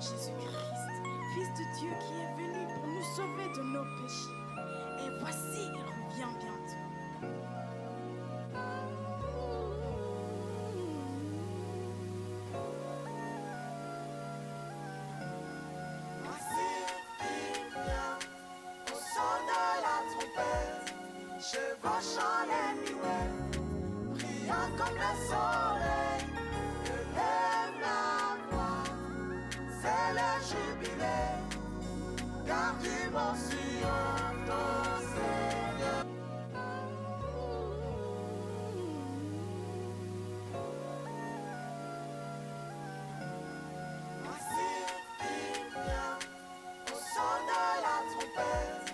Jésus-Christ, Fils de Dieu qui est venu pour nous sauver de nos péchés. Et voici, il revient bientôt. Voici, il vient au son de la trompette, chevauchant les nuées, brillant comme le soleil, élève la voix, c'est le jubilé, car du bon Sion ton Seigneur. Voici, il vient au son de la trompette,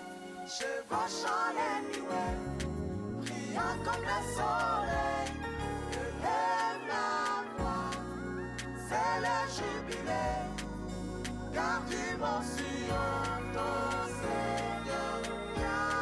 chevauchant les nuées, brillant comme le soleil, élève la voix, c'est le jubilé, car du bon Sion ton Seigneur vient.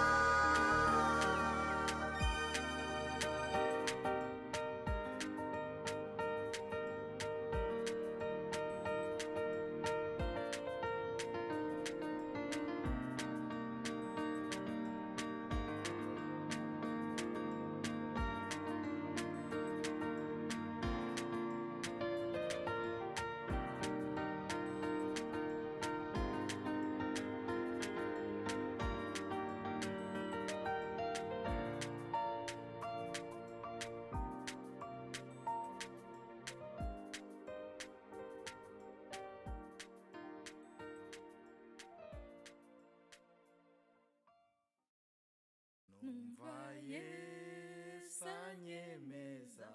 Numva Yesu anyemeza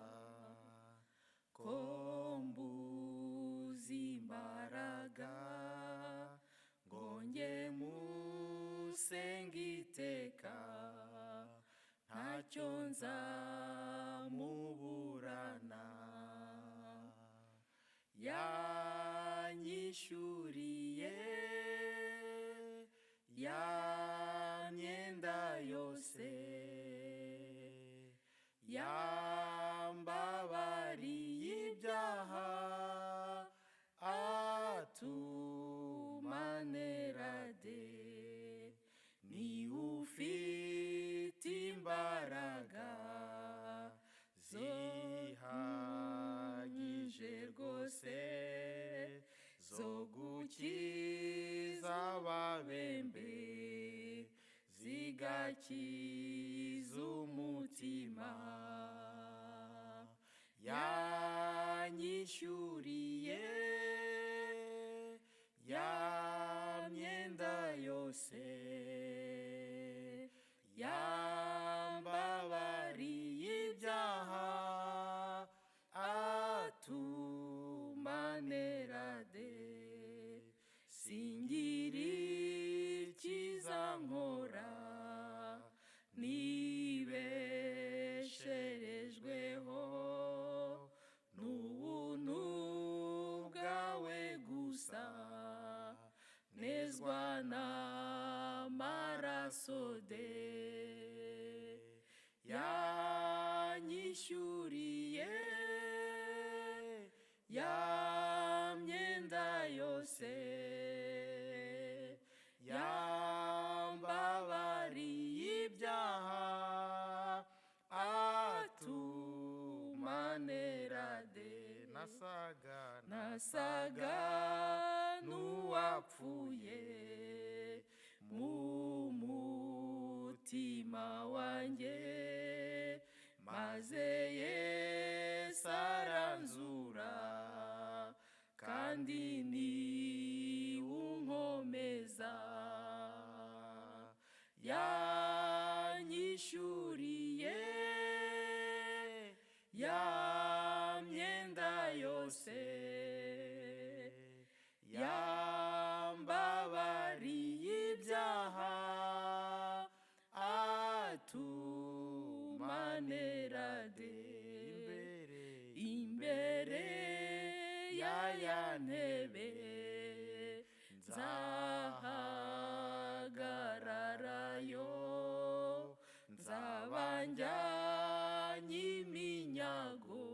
ko mbuze imbaraga ngo njye musenga iteka ntacyo nzamuburana yanyishyuriye ya myenda yose yambabariye ibyaha atumanera de ni ufite imbaraga zihagije rwose zo gukiza ababembe zigakiza umutima yanyishyuriye ya myenda yose yambabariye ibyaha atumanera de singira ikizankora nibesherejweho n'ubuntu bwawe gusa nezwa n'amaraso de yanyishyuriye ya myenda yose yambabariye ibyaha atumanera de nasaga n'uwapfuye mu mutima wanjye maze Yesu aranzura kandi ni unkomeza yanyishyuriye ya myenda yose yambabariye ibyaha atumanera de imbere ya ntebe nzahagararayo nzaba njyanye iminyago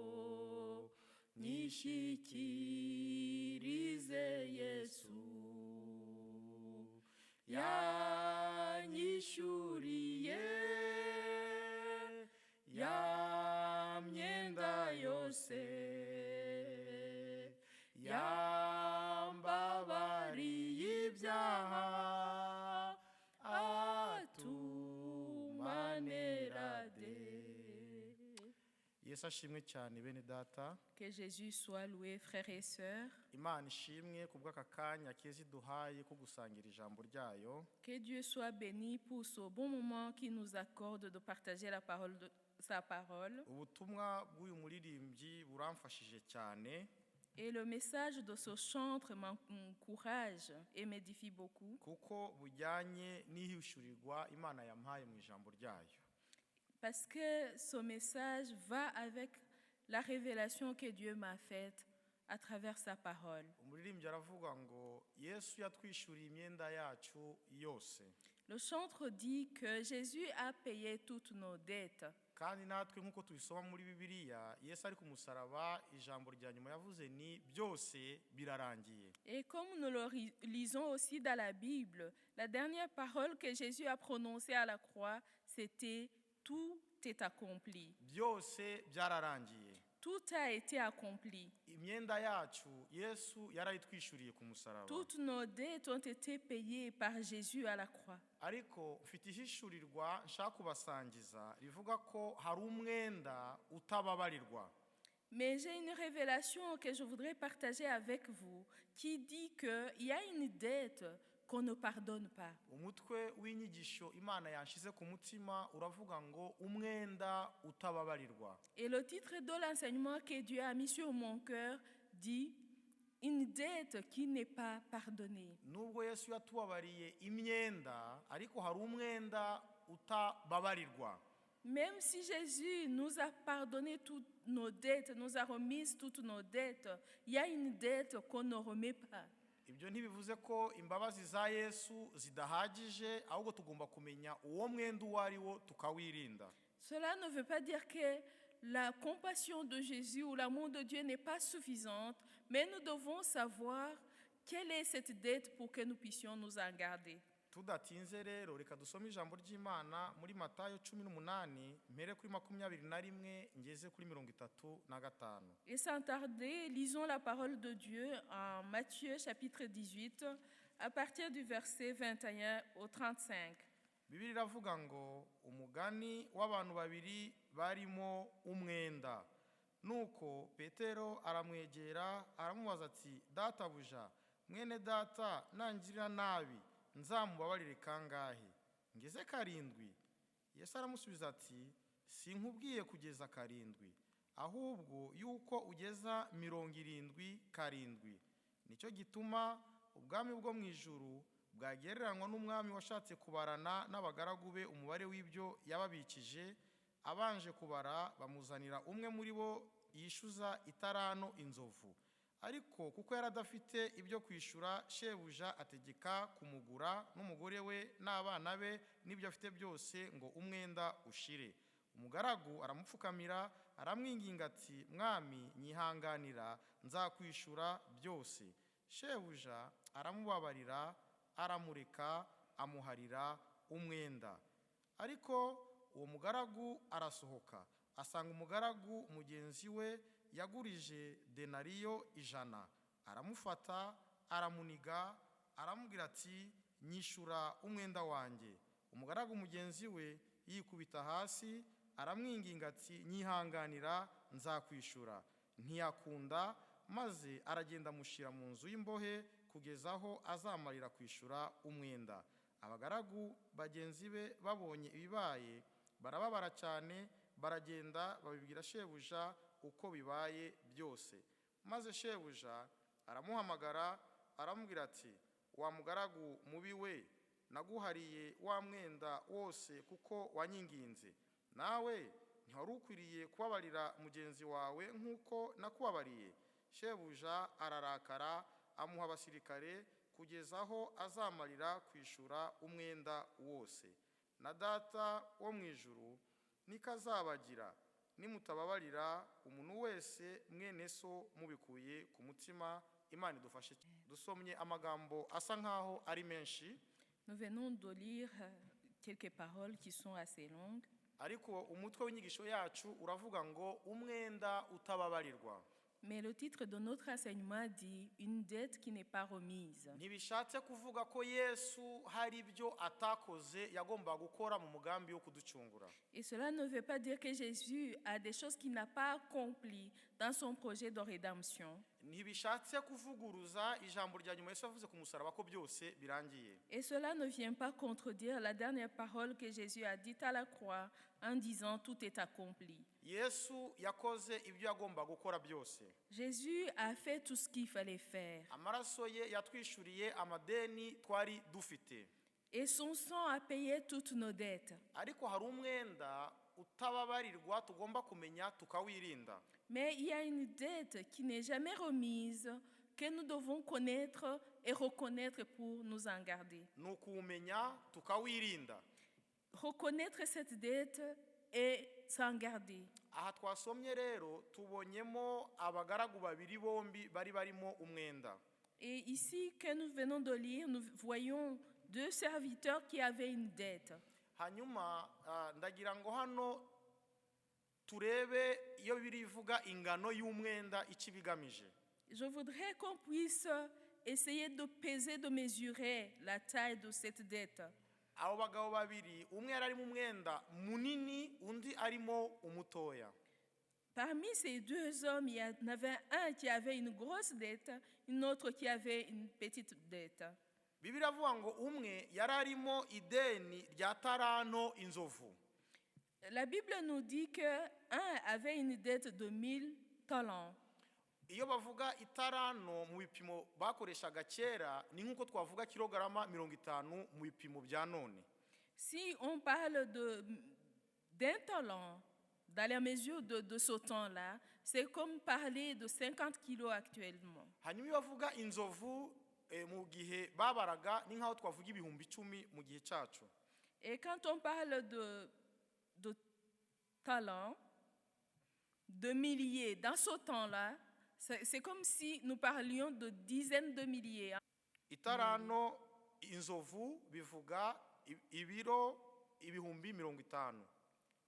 nyishyikira mbwirize Yesu yanyishuriye ya myenda yose yambabariye ibyaha atumanerade. Yesu ashimwe cyane bene data. Que Jésus soit loué, frères et sœurs. Imana ishimwe kubw'aka kanya keza iduhaye ko gusangira ijambo ryayo. Que Dieu soit béni pour ce bon moment qu'il nous accorde de partager la parole de sa parole. Ubutumwa bw'uyu muririmbyi buramfashije cyane. Et le message de ce chantre m'encourage et m'édifie beaucoup. Kuko bujyanye n'ihishurirwa Imana yampaye mu ijambo ryayo. Parce que ce message va avec la révélation que Dieu m'a faite à travers sa parole. Umuririmbyi aravuga ngo Yesu yatwishuriye imyenda yacu yose. Le chantre dit que Jésus a payé toutes nos dettes. Kandi natwe nk'uko tubisoma muri Bibiliya, Yesu ari ku musaraba, ijambo rya nyuma yavuze ni byose birarangiye. Et comme nous le lisons aussi dans la Bible, la dernière parole que Jésus a prononcée à la croix, c'était « Tout est accompli ». Byose byararangiye. Tout a été accompli. Imyenda yacu Yesu yarayitwishuriye ku musaraba. Toutes nos dettes ont été payées par Jésus à la croix. Ariko mfite ihishurirwa nshaka kubasangiza rivuga ko hari umwenda utababarirwa. Mais j'ai une révélation que je voudrais partager avec vous qui dit qu'il y a une dette qu'on ne pardonne pas. Umutwe w'inyigisho Imana yanshize ku mutima uravuga ngo umwenda utababarirwa. Et le titre de l'enseignement que Dieu a mis sur mon cœur dit une dette qui n'est pas pardonnée. Nubwo Yesu yatubabariye imyenda, ariko hari umwenda utababarirwa. Même si Jésus nous a pardonné toutes nos dettes, nous a remis toutes nos dettes, il y a une dette qu'on ne remet pas. Ibyo ntibivuze ko imbabazi za Yesu zidahagije, ahubwo tugomba kumenya uwo mwenda uwo ari wo tukawirinda. Cela ne veut pas dire que la compassion de Jésus ou l'amour de Dieu n'est pas suffisante, mais nous devons savoir quelle est cette dette pour que nous puissions nous en garder. Tudatinze rero reka dusome ijambo ry'Imana muri Matayo 18 mpere kuri 21 ngeze kuri 35. Et sans tarder, lisons la parole de Dieu en Matthieu chapitre 18 à partir du verset 21 au 35. Bibiliya iravuga ngo umugani w'abantu babiri barimo umwenda. Nuko Petero aramwegera aramubaza ati databuja mwene data nangirira nabi nzamubabarire kangahe? Ngeze 7. Yesu aramusubiza ati sinkubwiye kugeza 7, ahubwo yuko ugeza 77. Nicyo gituma ubwami bwo mu ijuru bwagereranywa n'umwami washatse kubarana n'abagaragu be umubare w'ibyo yababikije. Abanje kubara bamuzanira umwe muri bo yishyuza itarano inzovu. Ariko kuko yaradafite ibyo kwishura, shebuja ategeka kumugura n'umugore we n'abana be n'ibyo afite byose ngo umwenda ushire. Umugaragu aramupfukamira aramwinginga ati mwami nyihanganira nzakwishura byose. Shebuja aramubabarira aramureka amuharira umwenda. Ariko uwo mugaragu arasohoka asanga umugaragu mugenzi we yagurije denariyo 100. Aramufata aramuniga aramubwira ati nyishura umwenda wanjye. Umugaragu mugenzi we yikubita hasi aramwinginga ati nyihanganira nzakwishura. Ntiyakunda maze aragenda amushyira mu nzu y'imbohe kugeza aho azamarira kwishura umwenda. Abagaragu bagenzi be babonye ibibaye barababara cyane, baragenda babibwira shebuja uko bibaye byose. Maze shebuja aramuhamagara aramubwira ati wa mugaragu mubi we, naguhariye wa mwenda wose kuko wanyinginze. Nawe ntihari ukwiriye kubabarira mugenzi wawe nk'uko nakubabariye? Shebuja ararakara amuha abasirikare kugeza aho azamarira kwishura umwenda wose. Na data wo mu ijuru niko azabagira nimutababarira umuntu wese mwene so mubikuye ku mutima imana idufashe. Dusomye amagambo asa nkaho ari menshi, Nous venons de lire quelques paroles qui sont assez longues. ariko umutwe w'inyigisho yacu uravuga ngo umwenda utababarirwa. Mais le titre de notre enseignement dit « Une dette qui n'est pas remise Ntibishatse kuvuga ko Yesu hari ibyo atakoze yagomba gukora mu mugambi wo kuducungura. ». Et cela ne veut pas dire que Jésus a des choses qu'il n'a pas accomplies dans son projet de rédemption. Ntibishatse kuvuguruza ijambo rya nyuma Yesu yavuze ku musaraba ko byose birangiye. Et cela ne vient pas contredire la dernière parole que Jésus a dite à la croix en disant « Tout est accompli ». Yesu yakoze ibyo yagomba gukora byose. Jésus a fait tout ce qu'il fallait faire. Amaraso ye yatwishuriye amadeni twari dufite. Et son sang a payé toutes nos dettes. Ariko hari umwenda utababarirwa tugomba kumenya tukawirinda. Mais il y a une dette qui n'est jamais remise, que nous devons connaître et reconnaître pour nous en garder. Ni ukuwumenya tukawirinda. Reconnaître cette dette et s'en garder. Aha twasomye rero tubonyemo abagaragu babiri bombi bari barimo umwenda. Et ici que nous venons de lire, nous voyons deux serviteurs qui avaient une dette. Hanyuma ndagira ngo hano turebe iyo birivuga ingano y'umwenda ikibigamije. Je voudrais qu'on puisse essayer de peser, de mesurer la taille de cette dette. Abo bagabo babiri umwe yari arimo umwenda munini undi arimo umutoya. Parmi ces deux hommes, il y en avait un qui avait une grosse dette, une autre qui avait une petite dette. Bibiliya avuga ngo umwe yari arimo ideni rya tarano inzovu. La Bible nous dit qu'un avait une dette de 1000 talents. Iyo bavuga itarano mu bipimo bakoreshaga kera ni nkuko twavuga kilogarama 50 mu bipimo bya none. Si on parle d'un talent dans la mesure de ce temps-là, c'est comme parler de 50 kilos actuellement. Hanyuma iyo bavuga inzovu mu gihe babaraga ni nkaho twavuga ibihumbi 10 mu gihe cyacu. Et quand on parle de talents, de milliers, dans ce temps-là, c'est comme si nous parlions de dizaines de milliers. Itarano inzovu bivuga ibiro ibihumbi 50.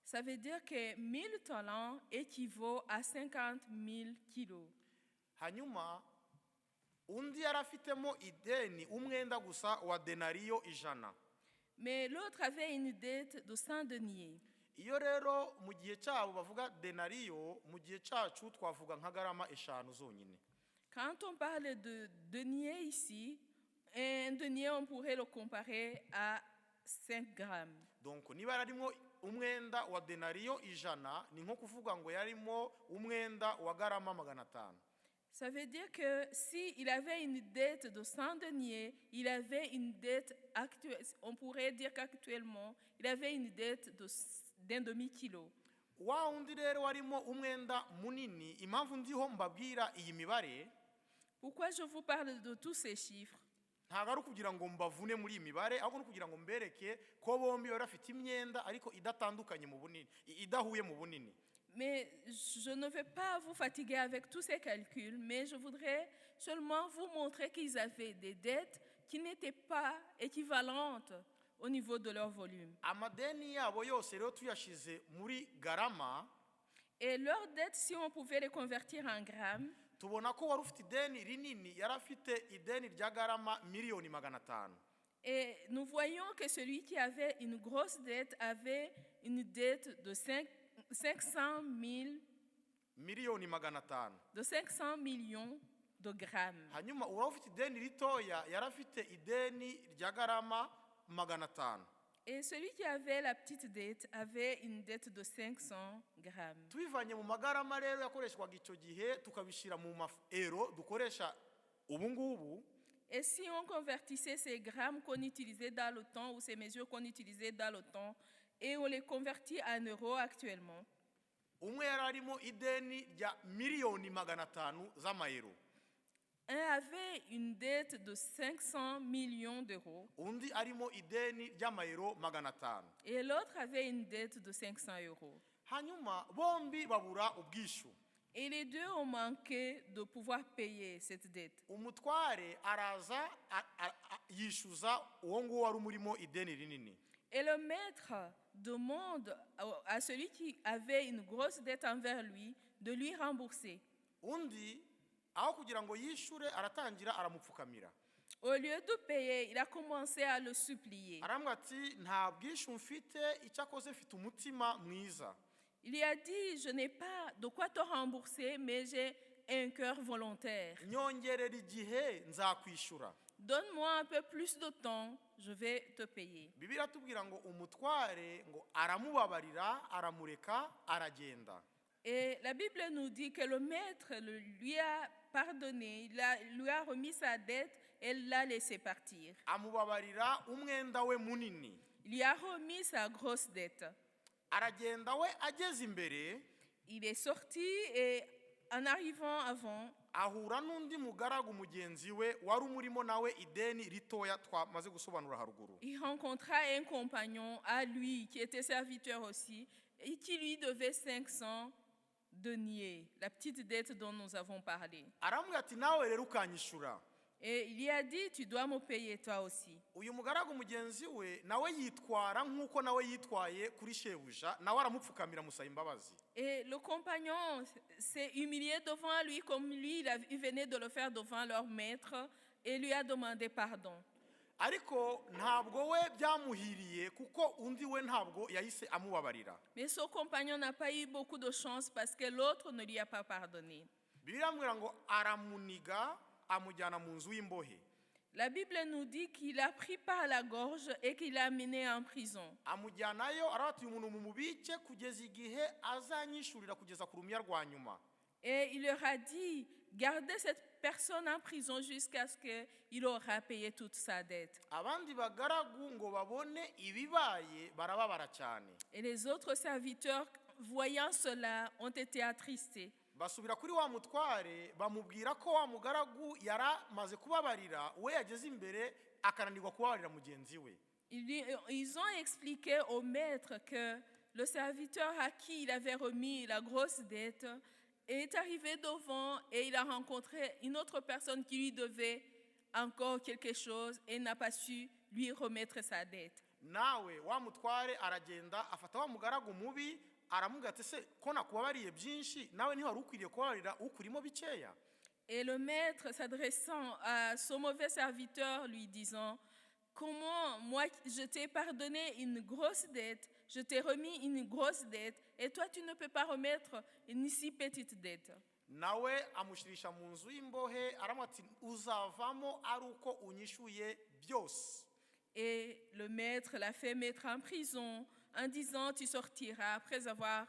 Ça veut dire que 1000 talents équivaut à 50 000 kilos. Hanyuma undi yarafitemo ideni umwenda gusa wa denariyo 100. Mais l'autre avait une dette de 100 deniers. Iyo rero mu gihe cyabo bavuga denariyo mu gihe cyacu twavuga nka garama 5 zonyine. Quand on parle de denier ici, un denier on pourrait le comparer à 5 grammes. Donc niba yarimo umwenda wa denariyo 100 ni nko kuvuga ngo yarimo umwenda wa garama 500. Ça veut dire que s'il avait une dette de 100 deniers, il avait une dette actuelle. On pourrait dire qu'actuellement, il avait une dette d'un demi-kilo. Wa undi rero warimo umwenda munini impamvu ndiho mbabwira iyi mibare. Pourquoi je vous parle de tous ces chiffres? Ntago ari kugira ngo mbavune muri iyi mibare ahubwo kugira ngo mbereke ko bombi barafite imyenda ariko idatandukanye mu bunini idahuye mu bunini. Mais je ne vais pas vous fatiguer avec tous ces calculs, mais je voudrais seulement vous montrer qu'ils avaient des dettes qui n'étaient pas équivalentes au niveau de leur volume. Amadeni yabo yose rero tuyashize muri garama. Et leurs dettes, si on pouvait les convertir en grammes, tubona ko wari ufite ideni rinini yarafite ideni rya garama 500,000. Et nous voyons que celui qui avait une grosse dette avait une dette de 500 millions de grammes. Hanyuma urafite ideni ritoya yarafite ideni rya garama 500. Et celui qui avait la petite dette avait une dette de 500 grammes. Tubivanye mu magarama rero yakoreshwaga icyo gihe tukabishira mu maero dukoresha ubu ngubu. Et si on convertissait ces grammes qu'on utilisait dans le temps ou ces mesures qu'on utilisait dans le temps et on les convertit en euros actuellement, umwe yararimo ideni rya 500,000 z'amayero. Un avait une dette de 500 millions d'euros. Undi arimo ideni ry'amayero 500. Et l'autre avait une dette de 500 euros. Hanyuma bombi babura ubwishu. Et les deux ont manqué de pouvoir payer cette dette. umutware araza yishyuza uwo nguwo wari umurimo ideni rinini. Et le maître demande à celui qui avait une grosse dette envers lui de lui rembourser. Undi aho kugira ngo yishyure aratangira aramupfukamira. Au lieu de payer, il a commencé à le supplier. Arambwira ati nta bwishyu mfite, icyo akoze mfite umutima mwiza. Il lui a dit, je n'ai pas de quoi te rembourser, mais j'ai un cœur volontaire. Nyongerera igihe nzakwishyura. Donne-moi un peu plus de temps, je vais te payer. Bibiliya iratubwira ngo umutware ngo aramubabarira, aramureka, aragenda. Et la Bible nous dit que le maître lui a pardonné, lui a remis sa dette et l'a laissé partir. Amubabarira umwenda we munini. Il lui a remis sa grosse dette. Aragenda we ageze imbere, Il est sorti et en arrivant avant, ahura n'undi mugaragu mugenzi we wari umurimo nawe ideni ritoya twamaze gusobanura haruguru. il rencontra un compagnon à lui qui était serviteur aussi et qui lui devait 500 deniers, la petite dette dont nous avons parlé. Aramubwira ati nawe rero ukanyishyura. Et il lui a dit, tu dois me payer toi aussi. Uyu mugaragu mugenzi we nawe yitwara nk'uko nawe yitwaye kuri shebuja, nawe aramupfukamira amusaba imbabazi. Et le compagnon s'est humilié devant lui comme lui, il venait de le faire devant leur maître et lui a demandé pardon. Ariko ntabwo we byamuhiriye kuko undi we ntabwo yahise amubabarira. Mais ce compagnon n'a pas eu beaucoup de chance parce que l'autre ne lui a pas pardonné. Bibiliya iramubwira ngo aramuniga amujyana mu nzu y'imbohe. La Bible nous dit qu'il a pris par la gorge et qu'il l'a amené en prison. Amujyanayo arabati uyu muntu mumubike kugeza igihe azanyishurira kugeza ku rumya rwa nyuma. Et il leur a dit, gardez cette personne en prison jusqu'à ce qu'il aura payé toute sa dette. Abandi bagaragu ngo babone ibibaye barababara cyane. Et les autres serviteurs, voyant cela, ont été attristés. Basubira kuri wa mutware bamubwira ko wa mugaragu yaramaze kubabarira, we yageze imbere akananirwa kubabarira mugenzi we. Ils ont expliqué au maître que le serviteur à qui il avait remis la grosse dette est arrivé devant et il a rencontré une autre personne qui lui devait encore quelque chose et n'a pas su lui remettre sa dette. Nawe wa mutware aragenda afata wa mugaragu mubi, aramubwira ati se ko nakubabariye byinshi nawe ntiwari ukwiriye kubabarira ukurimo bikeya. Et le maître s'adressant à ce mauvais serviteur lui disant, comment moi je t'ai pardonné une grosse dette, je t'ai remis une grosse dette et toi tu ne peux pas remettre une si petite dette. Nawe amushirisha mu nzu y'imbohe aramubwira ati uzavamo ari uko unyishuye byose. Et le maître l'a fait mettre en prison en disant, tu sortiras après avoir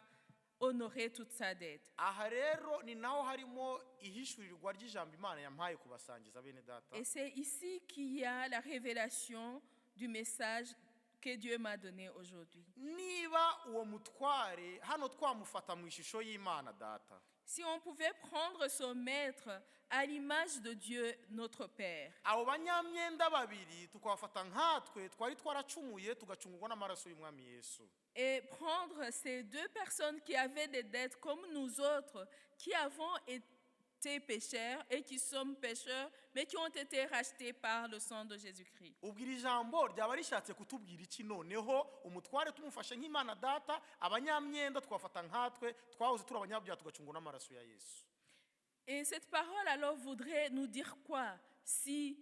honoré toute sa dette. Aha rero ni naho harimo ihishurirwa ry'ijambo Imana yampaye kubasangiza bene data. Et c'est ici qu'il y a la révélation du message que Dieu m'a donné aujourd'hui. Niba uwo mutware hano twamufata mu ishusho y'Imana data, Si on pouvait prendre ce maître à l'image de Dieu, notre Père, abo banyamyenda babiri tukabafata nkatwe twari twaracumuye tugacungurwa n'amaraso y'Umwami Yesu. et prendre ces deux personnes qui avaient des dettes comme nous autres, qui avons été pécheurs et qui sommes pécheurs, mais qui ont été rachetés par le sang de Jésus-Christ. Ubwo iri jambo ryaba rishatse kutubwira iki noneho? Umutware tumufashe nk'Imana data, abanyamyenda twafata nkatwe twahoze turi abanyabyaha tugacungurwa n'amaraso ya Yesu. Et cette parole alors voudrait nous dire quoi si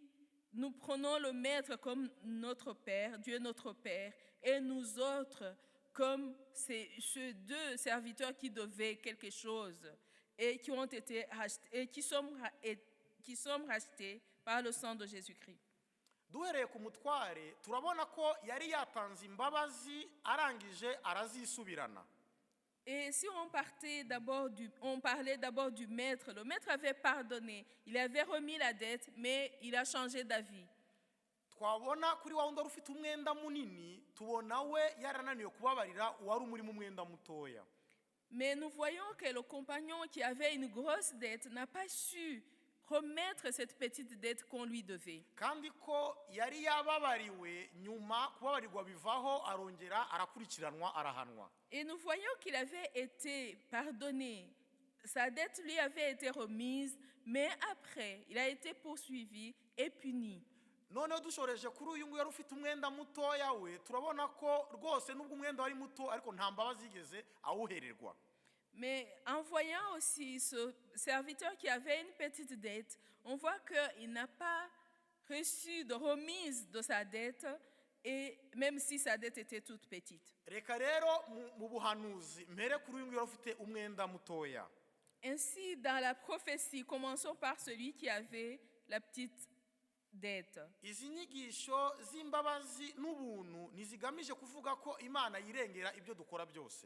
nous prenons le maître comme notre Père, Dieu notre Père, et nous autres comme ces deux serviteurs qui devaient quelque chose et qui ont été rachetés et qui sommes rachetés par le sang de Jésus-Christ. Duhereye ku mutware turabona ko yari yatanze imbabazi arangije arazisubirana. Et si on parlait d'abord du maître, le maître avait pardonné, il avait remis la dette, mais il a changé d'avis. Twabona kuri wa wundi wari ufite umwenda munini, tubona we yarananiwe kubabarira uwari umurimo umwenda mutoya. Mais nous voyons que le compagnon qui avait une grosse dette n'a pas su remettre cette petite dette qu'on lui devait. Kandi ko yari yababariwe nyuma kubabarirwa bivaho arongera arakurikiranwa arahanwa. Et nous voyons qu'il avait été pardonné sa dette lui avait été remise, mais après, il a été poursuivi et puni. noneho dushoreje kuri uyu nguyu wari ufite umwenda mutoya we turabona ko rwose nubwo umwenda wari muto ariko nta mbabazi yigeze awuhererwa. Mais en voyant aussi ce serviteur qui avait une petite dette, on voit qu'il n'a pas reçu de remise de sa dette, et même si sa dette était toute petite. Reka rero mu buhanuzi mpere kuri uyu nguyu wari ufite umwenda mutoya. Ainsi, dans la prophétie, commençons par celui qui avait la petite dette. Izi nyigisho z'imbabazi n'ubuntu ntizigamije kuvuga ko Imana yirengera ibyo dukora byose.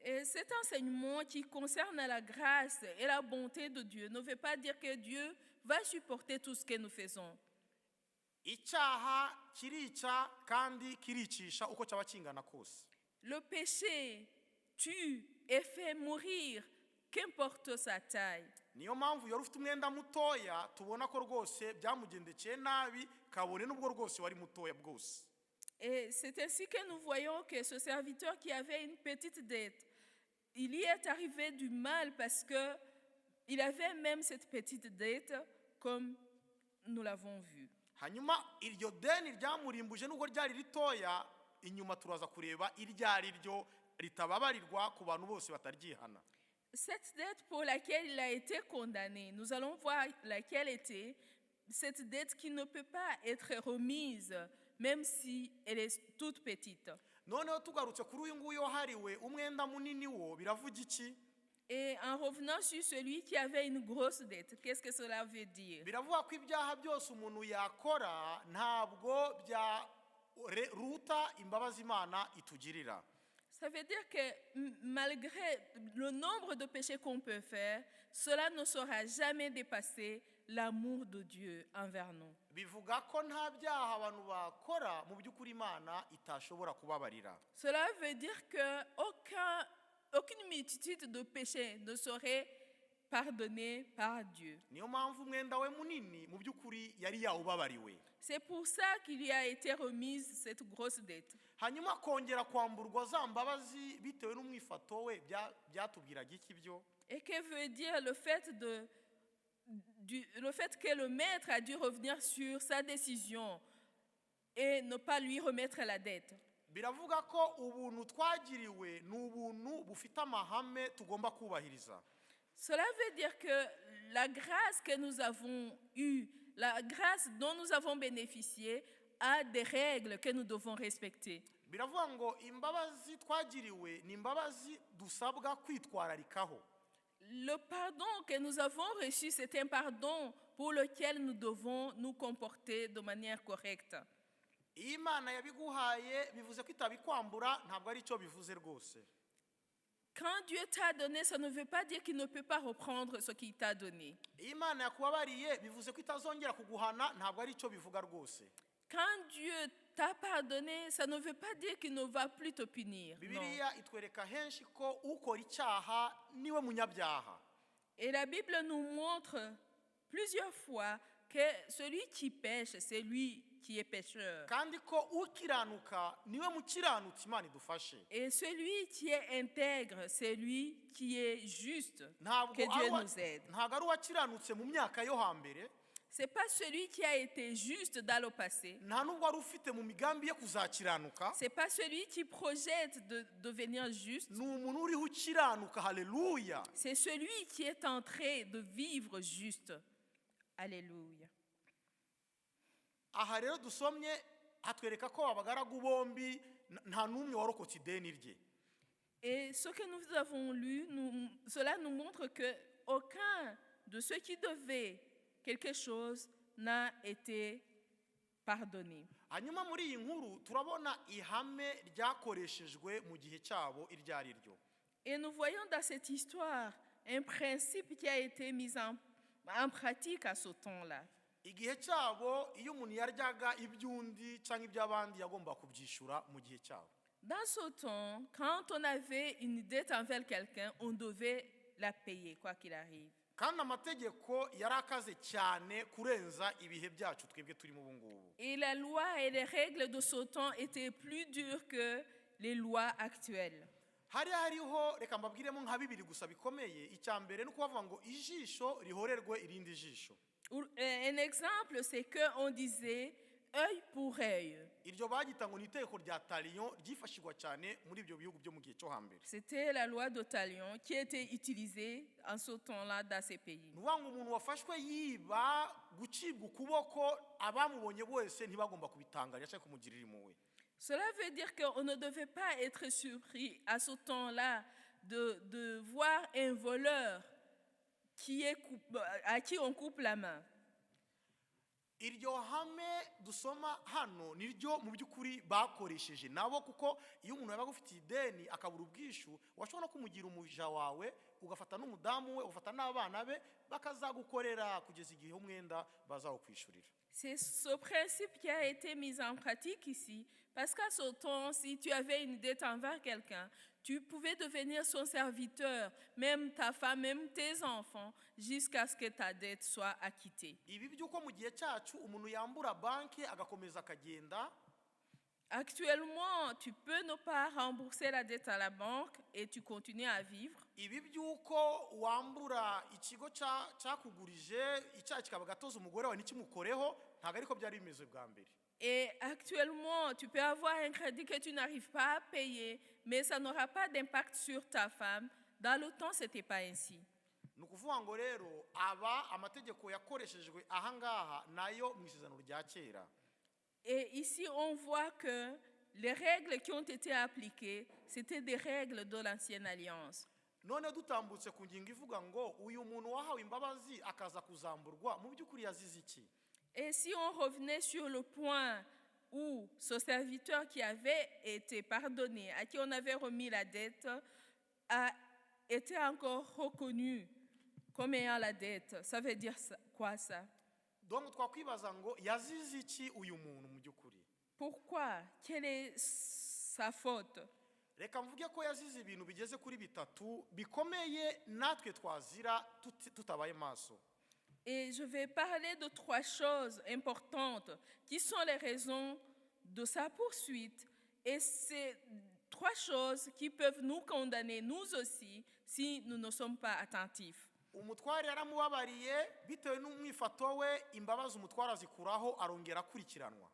Et cet enseignement qui concerne la grâce et la bonté de Dieu ne veut pas dire que Dieu va supporter tout ce que nous faisons. Icyaha kirica kandi kiricisha uko cyaba kingana kose. Le péché tue et fait mourir, qu'importe sa taille. Niyo mpamvu yari ufite umwenda mutoya tubona ko rwose byamugendekeye nabi kabone n'ubwo rwose wari mutoya bwose. Et c'est ainsi que nous voyons que ce serviteur qui avait une petite dette, il y est arrivé du mal parce que il avait même cette petite dette comme nous l'avons vu. Hanyuma iryo deni ryamurimbuje nubwo ryari ritoya, inyuma turaza kureba iryari ryo ritababarirwa ku bantu bose bataryihana. Cette dette pour laquelle il a été condamné, nous allons voir laquelle était cette dette qui ne peut pas être remise même si elle est toute petite. Noneho tugarutse kuri uyu nguyu wahariwe umwenda munini wo biravuga iki? Et en revenant sur celui qui avait une grosse dette, qu'est-ce que cela veut dire? Biravuga ko ibyaha byose umuntu yakora ntabwo byaruta imbabazi Imana itugirira. Ça veut dire que malgré le nombre de péchés qu'on peut faire, cela ne saura jamais dépasser l'amour de Dieu envers nous. Bivuga ko nta byaha abantu bakora mu by'ukuri Imana itashobora kubabarira. Cela veut dire que aucune multitude de péchés ne serait pardonnée par Dieu. Niyo mpamvu umwenda we munini mu by'ukuri yari yawubabariwe. C'est pour ça qu'il lui a été remise cette grosse dette. Hanyuma kongera kwamburwa za mbabazi bitewe n'umwifato we byatubwiraga iki byo? Et que veut dire le fait que le maître a dû revenir sur sa décision et ne pas lui remettre la dette? Biravuga ko ubuntu twagiriwe ni ubuntu bufite amahame tugomba kubahiriza. Cela veut dire que la grâce que nous avons eue, la grâce dont nous avons bénéficié, a des règles que nous devons respecter. Biravuga ngo imbabazi twagiriwe ni imbabazi dusabwa kwitwararikaho. Le pardon que nous avons reçu, c'est un pardon pour lequel nous devons nous comporter de manière correcte. Iyo Imana yabiguhaye bivuze ko itabikwambura ntabwo ari cyo bivuze rwose. Quand Dieu t'a donné, ça ne veut pas dire qu'il ne peut pas reprendre ce qu'il t'a donné. Iyo Imana yakubabariye bivuze ko itazongera kuguhana ntabwo ari cyo bivuga rwose. Quand Dieu t'a pardonné, ça ne veut pas dire qu'il ne va plus te punir. Non. Bibiliya itwereka henshi ko ukora icyaha niwe munyabyaha. Et la Bible nous montre plusieurs fois que celui qui pêche, c'est lui qui est pécheur. Kandi ko ukiranuka niwe mukiranutsi Imana idufashe. Et celui qui est intègre, c'est lui qui est juste. Ntabwo Que Dieu nous aide. ntabwo ari uwakiranutse mu myaka yo hambere. C'est pas celui qui a été juste dans le passé. Nta nubwo wari ufite mu migambi ye kuzakiranuka. C'est pas celui qui projette de devenir juste. Ni umuntu uriho ukiranuka. Haleluya. C'est celui qui est en train de vivre juste. Alléluia. Aha rero dusomye hatwereka ko abagaragu bombi nta n'umwe warokotse ideni rye. Et ce que nous avons lu, cela nous montre que aucun de ceux qui devaient quelque chose n'a été pardonné. Hanyuma muri iyi nkuru turabona ihame ryakoreshejwe mu gihe cyabo iryo ari ryo. Et nous voyons dans cette histoire un principe qui a été mis en pratique à ce temps-là. Igihe cyabo iyo umuntu yaryaga iby'undi cyangwa iby'abandi yagomba kubyishura mu gihe cyabo. Dans ce temps, quand on avait une dette envers quelqu'un, on devait la payer quoi qu'il arrive. Kandi amategeko yari akaze cyane kurenza ibihe byacu twebwe turimo ubu ngubu. Et la loi et les règles de ce temps étaient plus dures que les lois actuelles. hariho reka mbabwiremo nka bibiri gusa bikomeye. icya mbere ni ukuvuga ngo ijisho rihorerwe irindi jisho. Un exemple, c'est qu'on disait œil pour œil. iryo bagita ngo ni itegeko rya talion ryifashishwa cyane muri ibyo bihugu byo mu gihe cyo hambere. C'était la loi de Talion qui était utilisée en ce temps-là dans ces pays. ni ukuvuga ngo umuntu wafashwe yiba gucibwa ukuboko abamubonye bose ntibagomba kubitangarira cyangwa kumugirira impuhwe. Cela veut dire qu'on ne devait pas être surpris à ce temps-là de voir un voleur à qui on coupe la main. iryo hame dusoma hano niryo mu by'ukuri bakoresheje nabo, kuko iyo umuntu yabaga ufite ideni akabura ubwishu washobora no kumugira umuja wawe, ugafata n'umudamu we, ugafata n'abana be, bakazagukorera kugeza igihe umwenda bazawukwishurira. C'est ce principe qui a été mis en pratique ici, parce qu'à ce temps, si tu avais une dette envers quelqu'un, tu pouvais devenir son serviteur, même ta femme, même tes enfants, jusqu'à ce que ta dette soit acquittée. ibi by'uko mu gihe cyacu umuntu yambura banki agakomeza akagenda. Actuellement, tu peux ne pas rembourser la dette à la banque et tu continues à vivre. ibi by'uko wambura ikigo cyakugurije icyaha kikaba gatoza umugore wawe ntikimukoreho, ntabwo ariko byari bimeze bwa mbere. Et actuellement, tu peux avoir un crédit que tu n'arrives pas à payer, mais ça n'aura pas d'impact sur ta femme. Dans le temps, ce n'était pas ainsi. ni ukuvuga ngo rero amategeko yakoreshejwe ahangaha nayo mu isezerano rya kera. Et ici, on voit que les règles qui ont été appliquées, c'était des règles de l'ancienne alliance. none dutambutse ku ngingo ivuga ngo uyu muntu wahawe imbabazi akaza kuzamburwa, mu by'ukuri yazize iki? Et si on revenait sur le point où ce serviteur qui avait été pardonné, à qui on avait remis la dette, a été encore reconnu comme ayant la dette, ça veut dire quoi ça? donc twakwibaza ngo yazize iki uyu muntu mu by'ukuri? Pourquoi? Quelle est sa faute? reka mvuge ko yazize ibintu bigeze kuri bitatu bikomeye natwe twazira tutabaye maso. Et je vais parler de 3 choses importantes qui sont les raisons de sa poursuite. Et c'est 3 choses qui peuvent nous condamner, nous aussi, si nous ne sommes pas attentifs. umutware yaramubabariye bitewe n'umwifato we, imbabazi umutware azikuraho arongera akurikiranwa.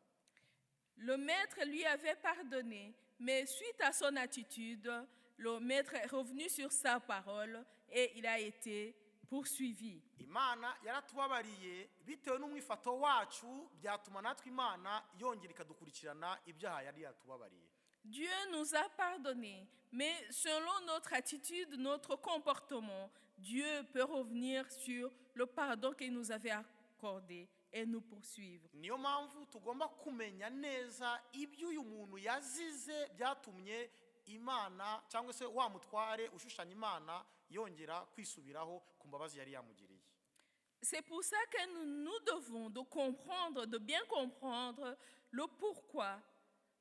Le maître lui avait pardonné, mais suite à son attitude, le maître est revenu sur sa parole et il a été poursuivi. imana yaratubabariye bitewe n'umwifato wacu, byatuma natwe imana yongera ikadukurikirana ibyaha yari yatubabariye. Dieu nous a pardonné, mais selon notre attitude, notre comportement, Dieu peut revenir sur le pardon qu'il nous avait accordé et nous poursuivre. niyo mpamvu tugomba kumenya neza ibyo uyu muntu yazize byatumye imana cyangwa se wa mutware ushushanya imana yongera kwisubiraho ku mbabazi yari yamugiriye. C'est pour ça que nous devons de bien comprendre le pourquoi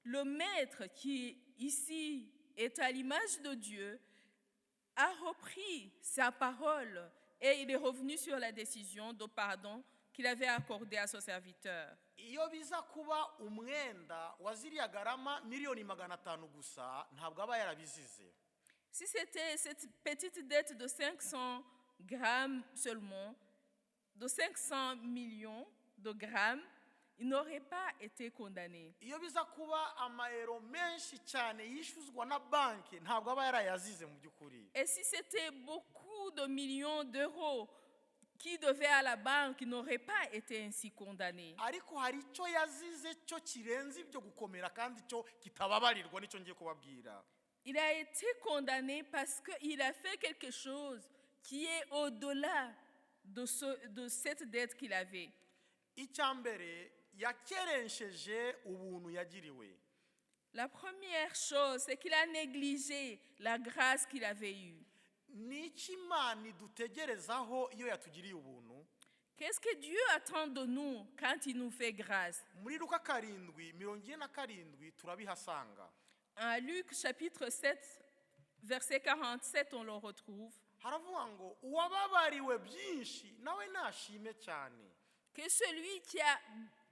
le maître qui ici est à l'image de Dieu a repris sa parole et il est revenu sur la décision de pardon qu'il avait accordée à son serviteur. iyo biza kuba umwenda waziriya garama miliyoni 500 gusa ntabwo aba yarabizize. Si c'était cette petite dette de 500 grammes seulement, de 500 millions de grammes, il n'aurait pas été condamné. iyo biza kuba amayero menshi cyane yishuzwa na banki ntabwo aba yarayazize mu by'ukuri. Et si c'était beaucoup de millions d'euros qui devaient à la banque, il n'aurait pas été ainsi condamné. ariko hari icyo yazize cyo kirenze ibyo gukomera kandi cyo kitababarirwa, nicyo ngiye kubabwira. Il a été condamné parce qu'il a fait quelque chose qui est au-delà de cette dette qu'il avait. icya mbere yakerensheje ubuntu yagiriwe. La première chose, c'est qu'il a négligé la grâce qu'il avait eue. ni iki imana idutegerezaho iyo yatugiriye ubuntu? Qu'est-ce que Dieu attend de nous quand il nous fait grâce? muri Luka 7:47 turabihasanga. En Luc chapitre 7, verset 47, on le retrouve. haravuga ngo uwababariwe byinshi nawe nashime cyane. Que celui qui a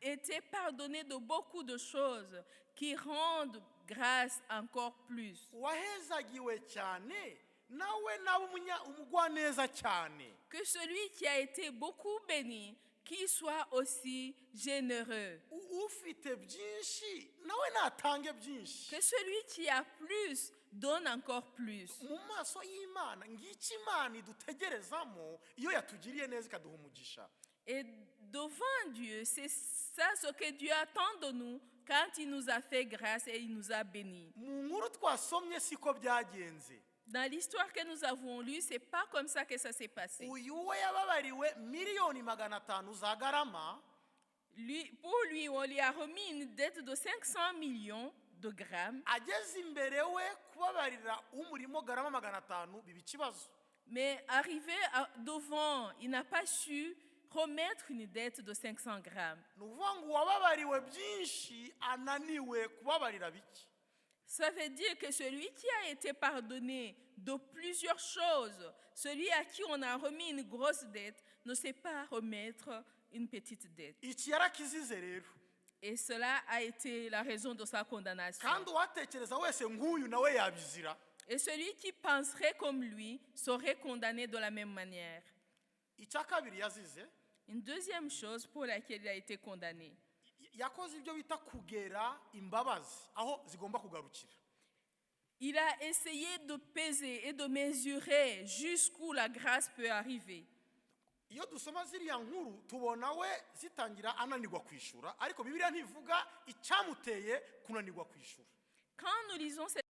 été pardonné de beaucoup de choses, qui rendent grâce encore plus. wahezagiwe cyane nawe nawe umugwaneza cyane. Que celui qui a été beaucoup béni, qu'il soit aussi généreux. Ufite byinshi nawe natange byinshi. Que celui qui a plus donne encore plus. Mu maso y'Imana ngiki Imana idutegerezamo iyo yatugiriye neza ikaduha umugisha. Et devant Dieu, c'est ça ce que Dieu attend de nous quand il nous a fait grâce et il nous a bénis. Mu nkuru twasomye siko byagenze. Dans l'histoire que nous avons lue, c'est pas comme ça que ça s'est passé. Uyu we yababariwe miliyoni 500 za garama. Pour lui, on lui a remis une dette de 500 millions de grammes. Ageze imbere we kubabarira umurimo garama 500 biba ikibazo. Mais arrivé devant, il n'a pas su remettre une dette de 500 grammes. Nuvuga ngo wababariwe byinshi ananiwe kubabarira biki. Ça veut dire que celui qui a été pardonné de plusieurs choses, celui à qui on a remis une grosse dette, ne sait pas remettre une petite dette. Iki yarakizize rero. Et cela a été la raison de sa condamnation. Kandi uwatekereza wese nk'uyu nawe yabizira. Et celui qui penserait comme lui serait condamné de la même manière. Icya kabiri yazize. Une deuxième chose pour laquelle il a été condamné. Yakoze ibyo bita kugera imbabazi aho zigomba kugarukira. Il a essayé de peser et de mesurer jusqu'où la grâce peut arriver. Iyo dusoma ziriya nkuru tubona we zitangira ananirwa kwishura ariko Bibiliya ntivuga icyamuteye kunanirwa kwishura. Quand nous lisons cette,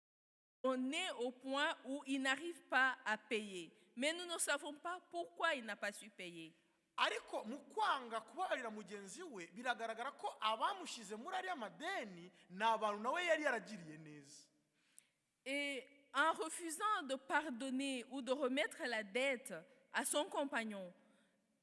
on est au point où il n'arrive pas à payer, mais nous ne savons pas pourquoi il n'a pas su payer. Ariko mu kwanga kubabarira mugenzi we biragaragara ko abamushize muri ariya madeni ni abantu nawe yari yaragiriye neza. Et en refusant de pardonner ou de remettre la dette à son compagnon,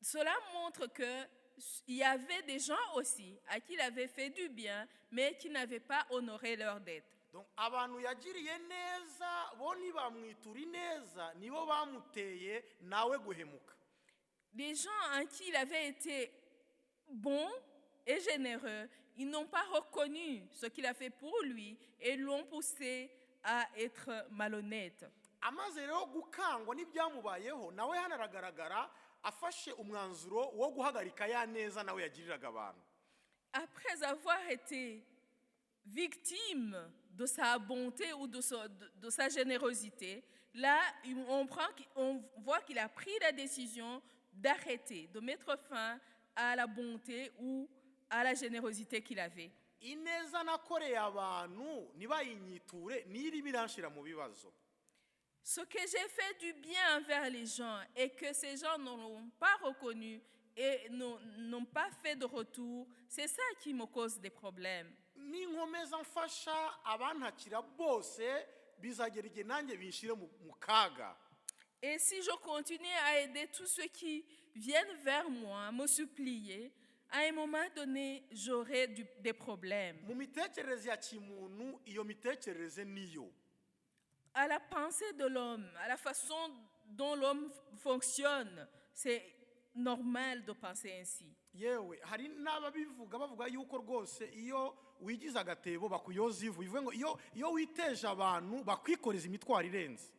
cela montre qu'il y avait des gens aussi à qui il avait fait du bien, mais qui n'avaient pas honoré leur dette. Donc abantu yagiriye neza bo ntibamwitura ineza nibo bamuteye nawe guhemuka. Des gens en qui il avait été bon et généreux, ils n'ont pas reconnu ce qu'il a fait pour lui et l'ont poussé à être malhonnête. Amaze rero gukangwa n'ibyamubayeho nawe hanaragaragara afashe umwanzuro wo guhagarika ya neza nawe yagiriraga abantu. Après avoir été victime de sa bonté ou de sa générosité, là, on voit qu'il a pris la décision d'arrêter, de mettre fin à la bonté ou à la générosité qu'il avait. Ineza nakoreye abantu nibayinyiture niri biranshira mu bibazo. Ce que j'ai fait du bien envers les gens et que ces gens n'ont pas reconnu et n'ont pas fait de retour, c'est ça qui me cause des problèmes. Ninkomeza mfasha abantakira bose bizagera igihe nanjye binshire mu kaga. Et si je continue à aider tous ceux qui viennent vers moi, me supplier, à un moment donné, j'aurai des problèmes. Mu mitekerereze ya kimuntu iyo mitekerereze niyo. À la pensée de l'homme, à la façon dont l'homme fonctionne, c'est normal de penser ainsi. Yewe hari n'ababivuga bavuga yuko rwose iyo wigize agatebo bakuyoza ivu bivuga ngo iyo witeje abantu bakwikoreza imitwaro irenze.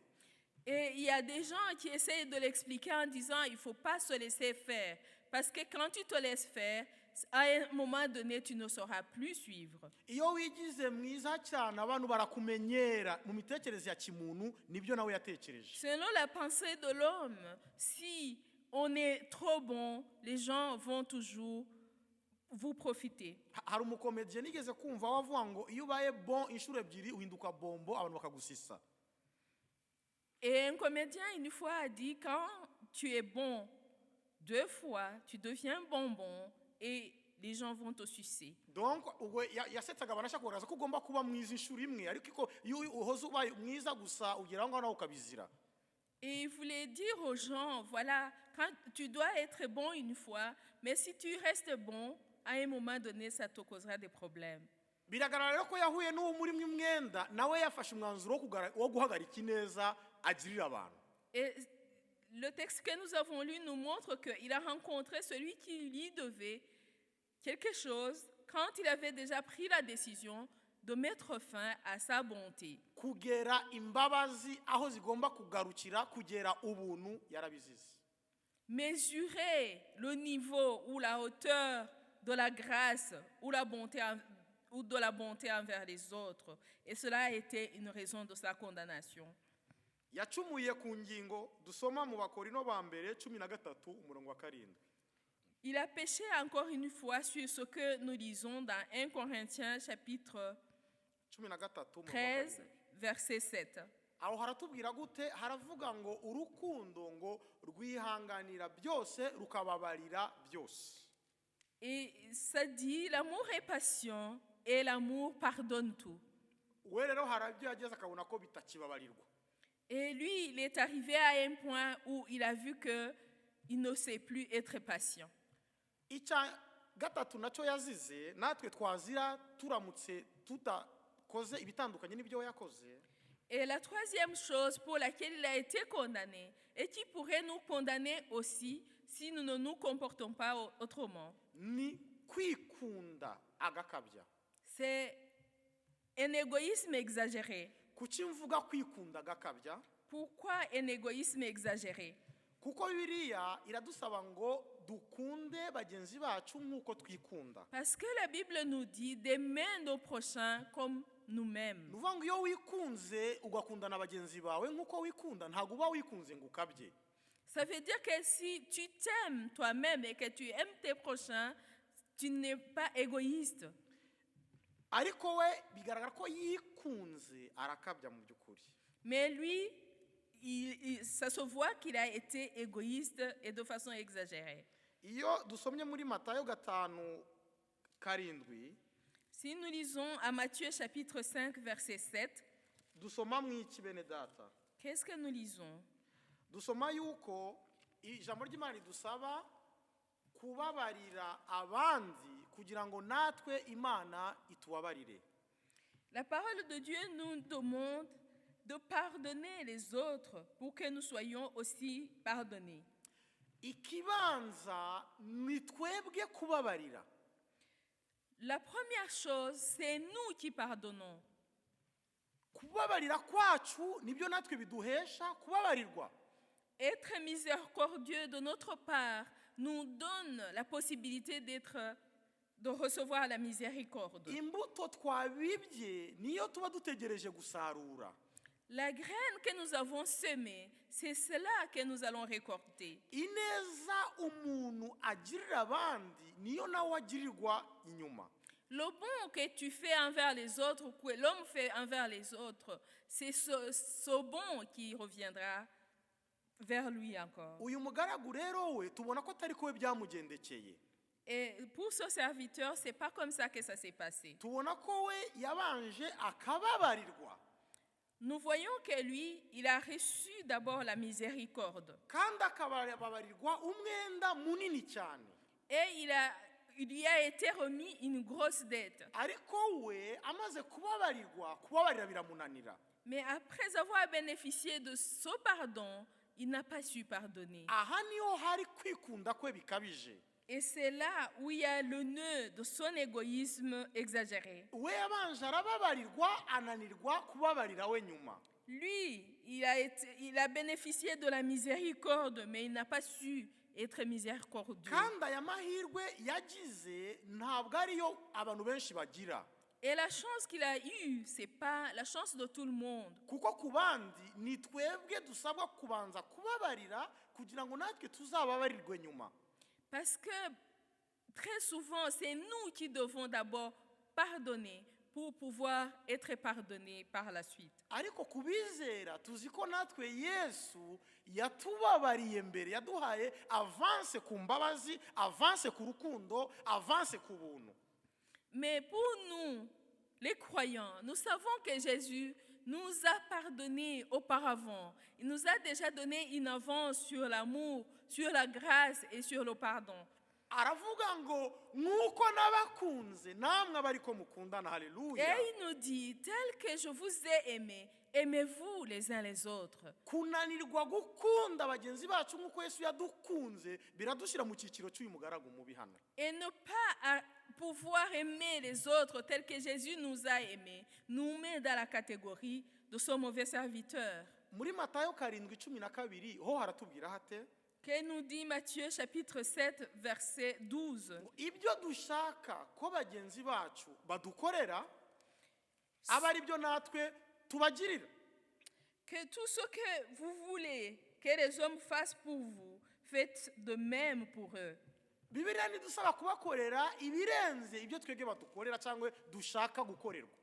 Et il y a des gens qui essayent de l'expliquer en disant il ne faut pas se laisser faire. Parce que quand tu te laisses faire, à un moment donné, tu ne sauras plus suivre. Iyo wigize mwiza cyane abantu barakumenyera mu mitekerereze ya kimuntu nibyo nawe yatekereje. Selon la pensée de l'homme, si on est trop bon, les gens vont toujours vous profiter. Hari umukomediye nigeze kumva wavuga ngo iyo ubaye bon inshuro ebyiri uhinduka bombo abantu bakagusisa. Et un comédien, une fois, a dit, quand tu es bon 2 fois, tu deviens bonbon et les gens vont te sucer. Donc, yasetsaga abanashakuraza ko ugomba kuba mwiza inshuro imwe ariko iyo uhoze ubaye mwiza gusa ugera ngo nawe ukabizira. Et il voulait dire aux gens, voilà, quand tu dois être bon une fois, mais si tu restes bon, à un moment donné, ça te causera des problèmes. Biragaragara rero ko yahuye n'uwo muri mwenda nawe yafashe umwanzuro wo guhagarika ineza agirira abantu. Et le texte que nous avons lu nous montre qu'il a rencontré celui qui lui devait quelque chose. Quand il avait déjà pris la décision, de mettre fin à sa bonté. kugera imbabazi aho zigomba kugarukira, kugera ubuntu yarabizize. Mesurer le niveau ou la hauteur de la grâce ou de la bonté envers les autres. Et cela a été une raison de sa condamnation. Yacumuye ku ngingo dusoma mu Bakorino ba mbere 13 umurongo wa 7. Il a péché encore une fois sur ce que nous lisons dans 1 Corinthiens chapitre 13, verset 7. Aho haratubwira gute? Haravuga ngo urukundo ngo rwihanganira byose rukababarira byose. Et ça dit, l'amour est patient et l'amour pardonne tout. We rero harabyo yageze akabona ko bitakibabarirwa. Et lui, il est arrivé à un point où il a vu qu'il ne sait plus être patient. Icya gatatu nacyo yazize, natwe twazira turamutse tutakoze ibitandukanye n'ibyo yakoze. Et la troisième chose pour laquelle il a été condamné et qui pourrait nous condamner aussi si nous ne nous comportons pas autrement, ni kwikunda agakabya. c'est un égoïsme exagéré. Kuki mvuga kwikunda agakabya? Pourquoi un égoïsme exagéré? Kuko Bibiliya iradusaba ngo dukunde bagenzi bacu nk'uko twikunda. Parce que la Bible nous dit d'aimer nos prochains comme nous-mêmes. Nuvuga ngo iyo wikunze ugakundana bagenzi bawe nk'uko wikunda, ntabwo uba wikunze ngo ukabye. Ça veut dire que si tu t'aimes toi-même et que tu aimes tes prochains, tu n'es pas égoïste. Ariko we bigaragara ko yikunze arakabya mu by'ukuri. Mais lui, ça se voit qu'il a été égoïste et de façon exagérée. Iyo dusomye muri Matayo 5:7, si nous lisons à Matthieu chapitre 5, verset 7, dusoma mu iki bene data? qu'est-ce que nous lisons? Dusoma yuko ijambo ry'Imana ridusaba kubabarira abandi kugira ngo natwe Imana itubabarire. La parole de Dieu nous demande de pardonner les autres pour que nous soyons aussi pardonnés. Ikibanza ni twebwe kubabarira. La première chose, c'est nous qui pardonnons. Kubabarira kwacu nibyo natwe biduhesha kubabarirwa. Être miséricordieux de notre part nous donne la possibilité de recevoir la miséricorde. Imbuto twabibye niyo tuba dutegereje gusarura. La graine que nous avons semée, c'est cela que nous allons récolter. Ineza umuntu agirira abandi niyo nawe agirirwa inyuma. Le bon que tu fais envers les autres, ou que l'homme fait envers les autres, c'est ce bon qui reviendra vers lui encore. Uyu mugaragu rero we tubona ko atari ko we byamugendekeye. Et pour ce serviteur, c'est pas comme ça que ça s'est passé. Tubona ko we yabanje akababarirwa. Nous voyons que lui, il a reçu d'abord la miséricorde. Kandi akababarirwa umwenda munini cyane. Et il lui a été remis une grosse dette. Ariko we amaze kubabarira biramunanira. Mais après avoir bénéficié de ce pardon, il n'a pas su pardonner. Aha niho hari kwikunda kwe bikabije. Et c'est là où il y a le nœud de son égoïsme exagéré. We yabanje arababarirwa ananirwa kubabarira we nyuma. Lui, il a bénéficié de la miséricorde, mais il n'a pas su être miséricordieux. Kandi aya mahirwe yagize ntabwo ariyo abantu benshi bagira. Et la chance qu'il a eue, c'est pas la chance de tout le monde. Kuko ku bandi ni twebwe dusabwa kubanza kubabarira kugira ngo natwe tuzababarirwe nyuma. Parce que très souvent, c'est nous qui devons d'abord pardonner pour pouvoir être pardonnés par la suite. Ariko kubizera tuzi ko natwe Yesu yatubabariye mbere, yaduhaye avance ku mbabazi, avance ku rukundo, avance ku buntu. Mais pour nous, les croyants, nous savons que Jésus nous a pardonné auparavant. Il nous a déjà donné une avance sur l'amour, sur la grâce et sur le pardon. aravuga ngo nk'uko nabakunze namwe aba ariko mukundana. Et Haleluya. il nous dit, tel que je vous ai aimé, aimez-vous les uns les autres. Kunanirwa gukunda bagenzi bacu nk'uko Yesu yadukunze biradushyira mu cyiciro cy'uyu mugaragu mubi hano. Et ne pas pouvoir aimer les autres tel que Jésus nous a aimés, nous met dans la catégorie de ce mauvais serviteur. Muri Matayo 7:12 ho haratubwira hate Que nous dit Matthieu chapitre 7 verset 12. ibyo dushaka ko bagenzi bacu badukorera aba ari byo natwe tubagirira. Que tout ce que vous voulez que les hommes fassent pour vous, faites de même pour eux. Bibiliya ntidusaba kubakorera ibirenze ibyo twebwe badukorera cyangwa dushaka gukorerwa.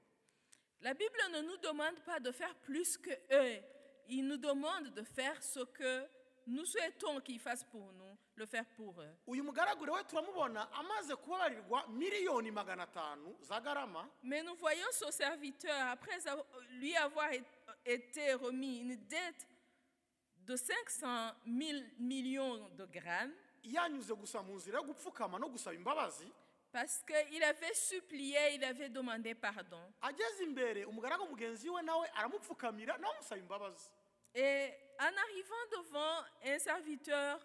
La Bible ne nous demande pas de faire plus que eux. Il nous demande de faire ce que nous souhaitons qu'ils fassent pour nous, le faire pour eux. Uyu mugaragu we turamubona amaze kubabarirwa 500,000 za garama. Mais nous voyons ce serviteur, après lui avoir été remis une dette de 500 000 millions de grammes, Yanyuze gusa mu nzira yo gupfukama no gusaba imbabazi. parce qu'il avait supplié, il avait demandé pardon. Ageze imbere umugaragu mugenzi we nawe aramupfukamira nawe amusaba imbabazi. Et en arrivant devant un serviteur,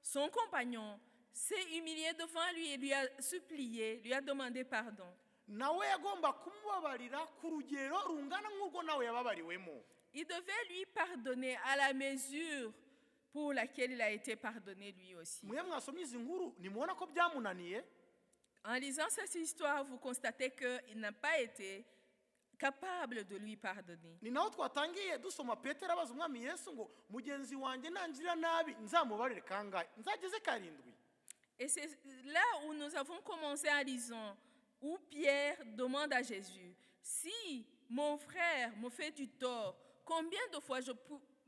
son compagnon s'est humilié devant lui et lui a supplié, lui a demandé pardon. Nawe yagomba kumubabarira ku rugero rungana nk'urwo nawe yababariwemo. Il devait lui pardonner à la mesure pour laquelle il a été pardonné lui aussi. Mwe mwasomye izi nkuru nimubona ko byamunaniye. En lisant cette histoire, vous constatez qu'il n'a pas été capable de lui pardonner. Ni naho twatangiye dusoma Petero abaza umwami Yesu ngo mugenzi wanjye nangirira nabi nzamubarire kangahe nzageze 7. Et c'est là où nous avons commencé en lisant, où Pierre demande à Jésus, si mon frère me fait du tort, combien de fois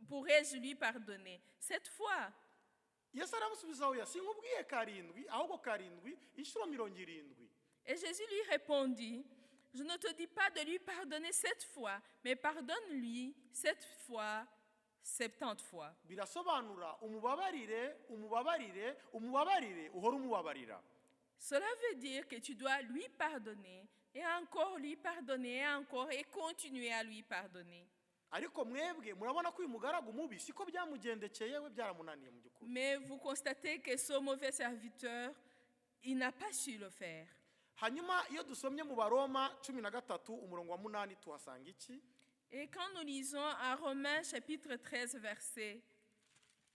pourrais-je lui pardonner? 7 fois. Yesu aramusubiza oya sinkubwiye 7 ahubwo 7 inshuro 70. Et Jésus lui répondit, je ne te dis pas de lui pardonner 7 fois, mais pardonne-lui 7 fois, 70 fois. Birasobanura umubabarire uhora umubabarira. Cela veut dire que tu dois lui pardonner, et encore lui pardonner, et encore, et continuer à lui pardonner. Ariko mwebwe murabona ko uyu mugaragu mubi siko byamugendekeye we byaramunaniye mu byukuri. Mais vous constatez que ce mauvais serviteur, il n'a pas su le faire. Hanyuma iyo dusomye mu Baroma 13:8 tuhasanga iki? Et quand nous lisons à Romains chapitre 13 verset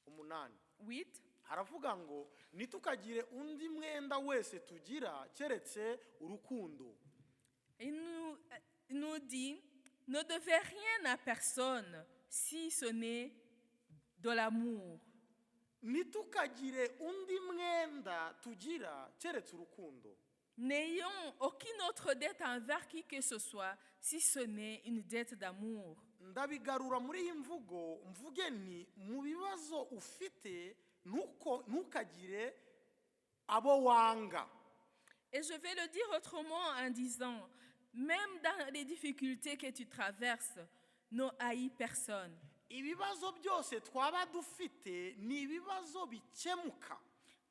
8, haravuga ngo nitukagire undi mwenda wese tugira keretse urukundo. il nous dit, ne devez rien à personne si ce n'est de l'amour. Nitukagire undi mwenda tugira keretse urukundo. N'ayons aucune autre dette envers qui que ce soit, si ce n'est une dette d'amour. Ndabigarura muri iyi mvugo mvuge nti mu bibazo ufite ntukagire abo wanga. Et je vais le dire autrement en disant, même dans les difficultés que tu traverses, ne haïs personne. Ibibazo byose twaba dufite ni ibibazo bikemuka.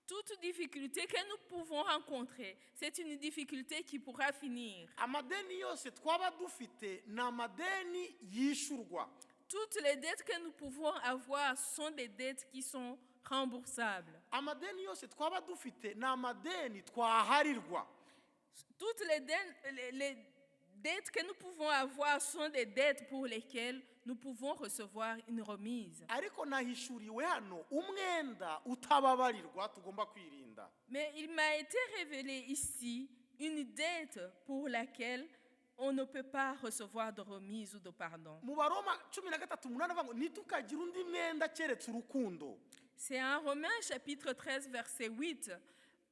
Toute difficulté que nous pouvons rencontrer, c'est une difficulté qui pourra finir. Amadeni yose twaba dufite ni amadeni yishurwa. Toutes les dettes que nous pouvons avoir sont des dettes qui sont remboursables. Amadeni yose twaba dufite ni amadeni twaharirwa. Toutes les dettes que nous pouvons avoir sont des dettes pour lesquelles nous pouvons recevoir une remise. Ariko nahishuriwe hano umwenda utababarirwa tugomba kwirinda. Mais il m'a été révélé ici une dette pour laquelle on ne peut pas recevoir de remise ou de pardon. Mu Baroma 13:8 avuga ngo nitukagire undi mwenda keretse urukundo. C'est en Romains chapitre 13 verset 8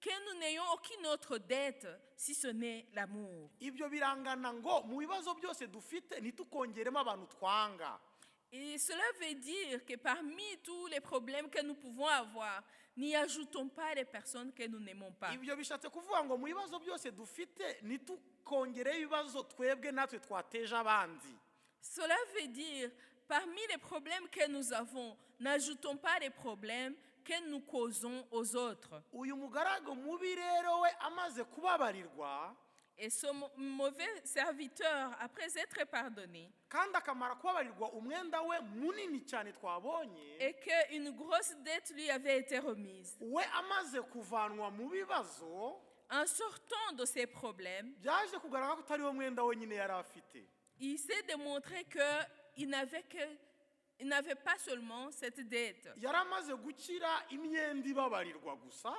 que nous n'ayons aucune autre dette si ce n'est l'amour. Ibyo birangana ngo mu bibazo byose dufite nitukongeremo abantu twanga. Et cela veut dire que parmi tous les problèmes que nous pouvons avoir, n'y ajoutons pas les personnes que nous n'aimons pas. Ibyo bishatse kuvuga ngo mu bibazo byose dufite nitukongere ibibazo twebwe natwe twateje abandi. Cela veut dire, parmi les problèmes que nous avons, n'ajoutons pas les problèmes que nous causons aux autres. uyu mugaragu mubi rero we amaze kubabarirwa Et ce mauvais serviteur, après être pardonné, kandi akamara kubabarirwa umwenda we munini cyane twabonye, et qu'une grosse dette lui avait été remise, we amaze kuvanwa mu bibazo, en sortant de ses problèmes, byaje kugaragara ko utari wo mwenda we nyine yari afite. il s'est démontré qu'il n'avait pas seulement cette dette. Yari amaze gukira imyenda ibabarirwa gusa,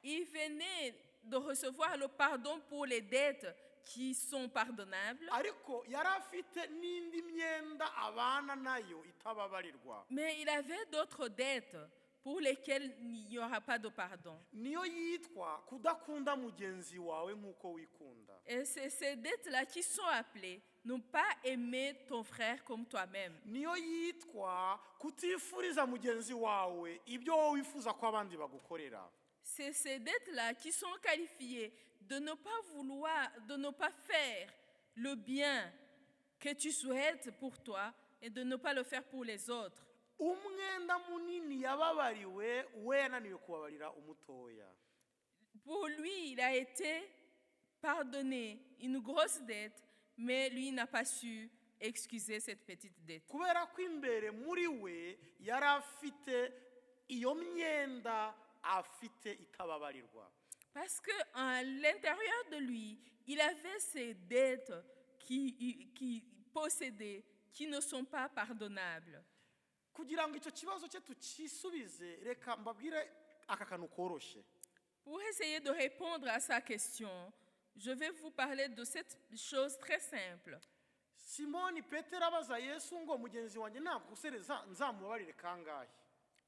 Il venait de recevoir le pardon pour les dettes qui sont pardonnables, ariko yari afite n'indi myenda abana nayo itababarirwa. mais il avait d'autres dettes pour lesquelles il n'y aura pas de pardon. Niyo yitwa kudakunda mugenzi wawe nk'uko wikunda. Et c'est ces dettes-là qui sont appelées ne pas aimer ton frère comme toi-même. Niyo yitwa kutifuriza mugenzi wawe ibyo wowe wifuza ko abandi bagukorera. C'est ces dettes-là qui sont qualifiées de ne pas vouloir, de ne pas faire le bien que tu souhaites pour toi et de ne pas le faire pour les autres. Umwenda munini yababariwe, we yananiwe kubabarira umutoya. Pour lui, il a été pardonné une grosse dette, mais lui n'a pas su excuser cette petite dette. Kubera ko imbere muri we yari afite iyo myenda afite itababarirwa. Parce qu'à l'intérieur de lui, il avait ces dettes qui possédait, qui ne sont pas pardonnables. Kugira ngo icyo kibazo cye tukisubize, reka mbabwire aka kantu koroshye. Pour essayer de répondre à sa question, je vais vous parler de cette chose très simple. Simoni Petero abaza Yesu ngo mugenzi wanjye nagusereza nzamubabarire kangahe?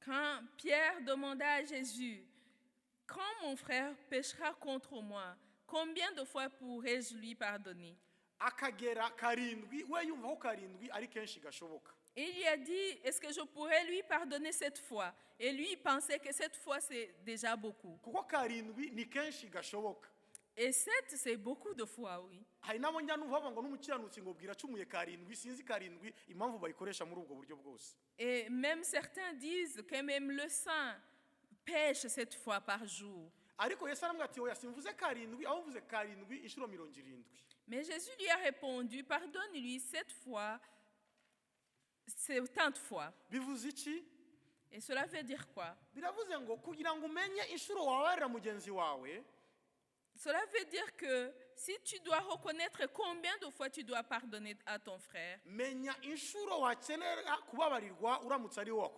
Quand Pierre demanda à Jésus, « Quand mon frère péchera contre moi, combien de fois pourrais-je lui pardonner ?» Akagera karindwi, we yumva ko karindwi ari kenshi gashoboka. Et il lui a dit, est-ce que je pourrais lui pardonner cette fois? Et lui, il pensait que cette fois, c'est déjà beaucoup. Kuko karindwi ni kenshi gashoboka. Et 7, c'est beaucoup de fois, oui. Hari nabo njya numva bavuga ngo n'umukiranutsi ngo bwira acumuye karindwi, sinzi karindwi impamvu bayikoresha muri ubwo buryo bwose. Et même certains disent que même le saint pêche 7 fois par jour. Ariko Yesu aramubwira ati oya simvuze karindwi, aho mvuze karindwi inshuro 70. Mais Jésus lui a répondu, pardonne-lui 7 fois, 70 fois. Bivuze iki? Et cela veut dire quoi? Biravuze ngo kugira ngo umenye inshuro wabarira mugenzi wawe, Cela veut dire que si tu dois reconnaître combien de fois tu dois pardonner à ton frère, menya inshuro wakenera kubabarirwa uramutse ari wowe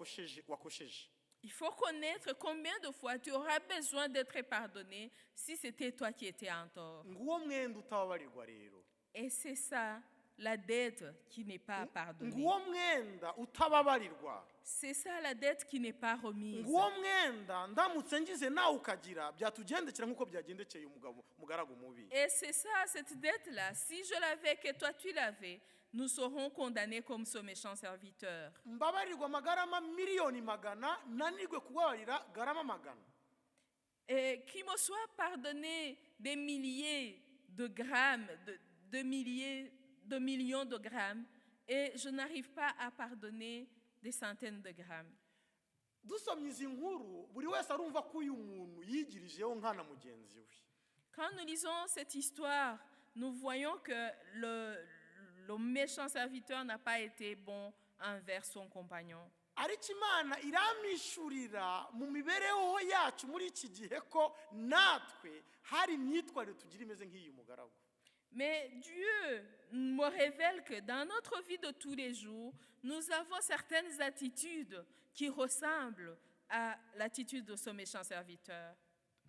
wakosheje. il faut connaître combien de fois tu auras besoin d'être pardonné si c'était toi qui étais en tort. Nguwo mwenda utababarirwa rero. Et c'est ça, la dette qui n'est pas pardonnée. Nguwo mwenda utababarirwa. C'est ça, la dette qui n'est pas remise. Nguwo mwenda ndamutse ngize nawe ukagira byatugendekera nk'uko byagendekeye umugaragu mubi. Et c'est ça, cette dette-là, si je l'avais, que toi tu l'avais, nous serons condamnés comme ce méchant serviteur. Mbabarirwa amagarama miliyoni magana nanirwe kubabarira garama magana. Et qu'il me soit pardonné des milliers de grammes, de millions de grammes, et je n'arrive pas à pardonner des centaines de grammes. Dusomye izi nkuru buri wese arumva ko uyu muntu yigirijeho nkana mugenzi we. Quand nous lisons cette histoire, nous voyons que le méchant serviteur n'a pas été bon envers son compagnon. Ariko Imana iramishurira mu mibereho yacu muri iki gihe ko natwe hari imyitwarire tugira imeze nk'iyi mugaragu. Mais Dieu me révèle que dans notre vie de tous les jours, nous avons certaines attitudes qui ressemblent à l'attitude de ce méchant serviteur.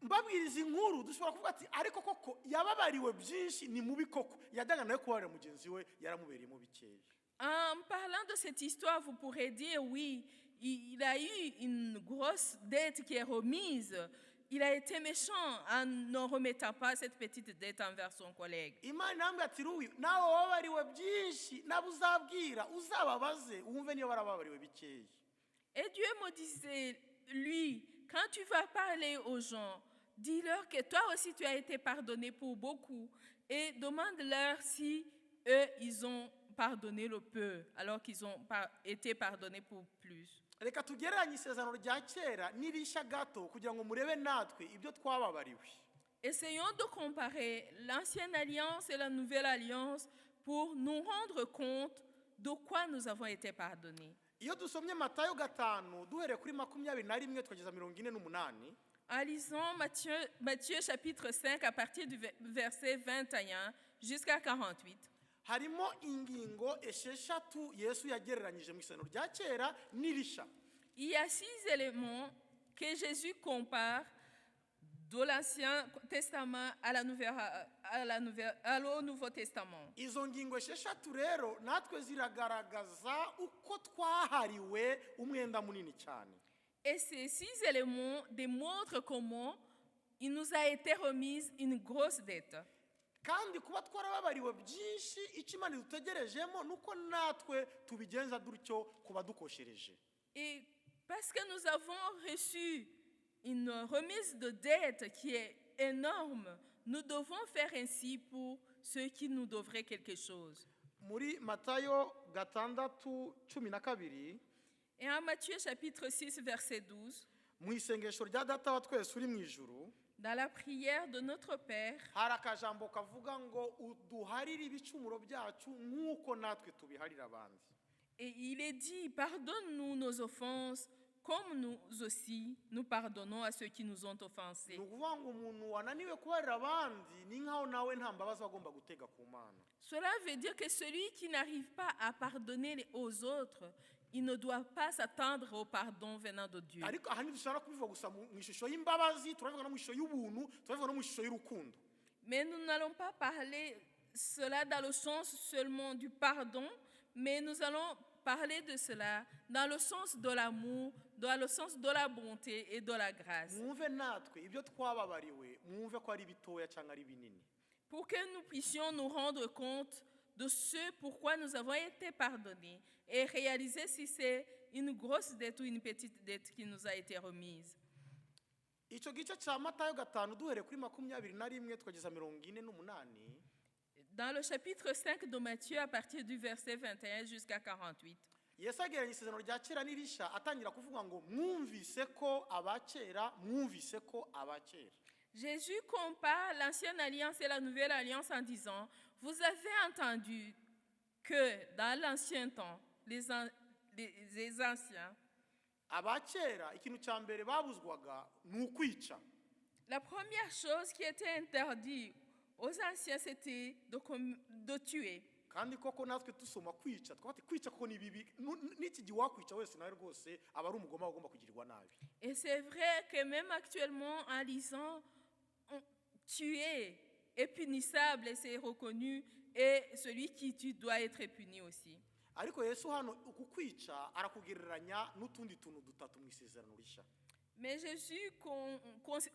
Mbabwiriza inkuru dushobora kuvuga ati ariko koko yababariwe byinshi ni mubi koko yajyaga nawe kubabarira mugenzi we yaramubereyemo bikeya. En parlant de cette histoire, vous pourrez dire, oui, il a eu une grosse dette qui est remise. Il a été méchant en ne remettant pas cette petite dette envers son collègue. Imana irambwira ati ruwi nawe wababariwe byinshi nabo uzabwira uzababaze wumve niyo barababariwe bikeya. Et Dieu me disait, lui, quand tu vas parler aux gens, dis-leur que toi aussi tu as été pardonné pour beaucoup et demande-leur si eux, ils ont pardonné le peu alors qu'ils ont été pardonnés pour plus. reka tugereranye isezerano rya kera n'irishya gato kugira ngo murebe natwe ibyo twababariwe. Essayons de comparer l'ancienne alliance et la nouvelle alliance pour nous rendre compte de quoi nous avons été pardonnés. Iyo dusomye Matayo 5 duhereye kuri 21 tukageza 48, En lisant Matthieu chapitre 5 à partir du verset 21 jusqu'à 48, harimo ingingo esheshatu Yesu yagereranyije mu isezerano rya kera n'irishya. il y a 6 éléments que Jésus compare de l'Ancien Testament au Nouveau Testament. Izo ngingo esheshatu rero natwe ziragaragaza uko twahariwe umwenda munini cyane. Et ces 6 éléments démontrent comment il nous a été remise une grosse dette. Kandi kuba twarababariwe byinshi icyo Imana dutegerejemo nuko natwe tubigenza dutyo kuba dukoshereje. Et parce que nous avons reçu une remise de dette qui est énorme, nous devons faire ainsi pour ceux qui nous devraient quelque chose. Muri Matayo 6:12 Et en Matthieu chapitre 6 verset 12, mu isengesho rya data wa twese uri mu ijuru dans la prière de notre Père, hari akajambo kavuga ngo uduharire ibicumuro byacu nk'uko natwe tubiharira abandi. et il est dit, pardonne-nous nos offenses, comme nous aussi, nous pardonnons à ceux qui nous ont offensés. Ni ukuvuga ngo umuntu wananiwe kubarira abandi ni nk'aho nawe nta mbabazi agomba gutega ku Mana. Cela veut dire que celui qui n'arrive pas à pardonner aux autres, il ne doit pas s'attendre au pardon venant de Dieu. Ariko aha ntidushobora kubivuga gusa mu ishusho y'imbabazi, turabivuga no mu ishusho y'ubuntu, turabivuga no mu ishusho y'urukundo. Mais nous n'allons pas parler cela dans le sens seulement du pardon, mais nous allons parler de cela dans le sens de l'amour, dans le sens de la bonté et de la grâce. Mwumve natwe ibyo twababariwe, mwumve ko ari bitoya cyangwa ari binini. Pour que nous puissions nous rendre compte de ce pourquoi nous avons été pardonnés et réaliser si c'est une grosse dette ou une petite dette qui nous a été remise. Icyo gice cya Matayo 5 duhereye kuri 21 tukageza 48, Dans le chapitre 5 de Matthieu, à partir du verset 21 jusqu'à 48, Yesu agereranya isezerano rya kera n'irishya atangira kuvuga ngo mwumvise ko abakera, mwumvise ko abakera. Jésus compare l'ancienne alliance et la nouvelle alliance en disant, vous avez entendu que dans l'ancien temps, les anciens, Abakera ikintu cya mbere babuzwaga ni ukwica. la première chose qui était interdite aux anciens, c'était de tuer. Kandi koko natwe dusoma kwica twabati kwica koko ni bibi, n'iki gihe wakwica wese nawe rwose aba ari umugoma agomba kugirirwa nabi. Et c'est vrai que même actuellement, en lisant, tuer est punissable et c'est reconnu, et celui qui tue doit être puni aussi. Ariko Yesu hano uku kwica arakugereranya n'utundi tuntu dutatu mu isezerano rishya. Mais Jésus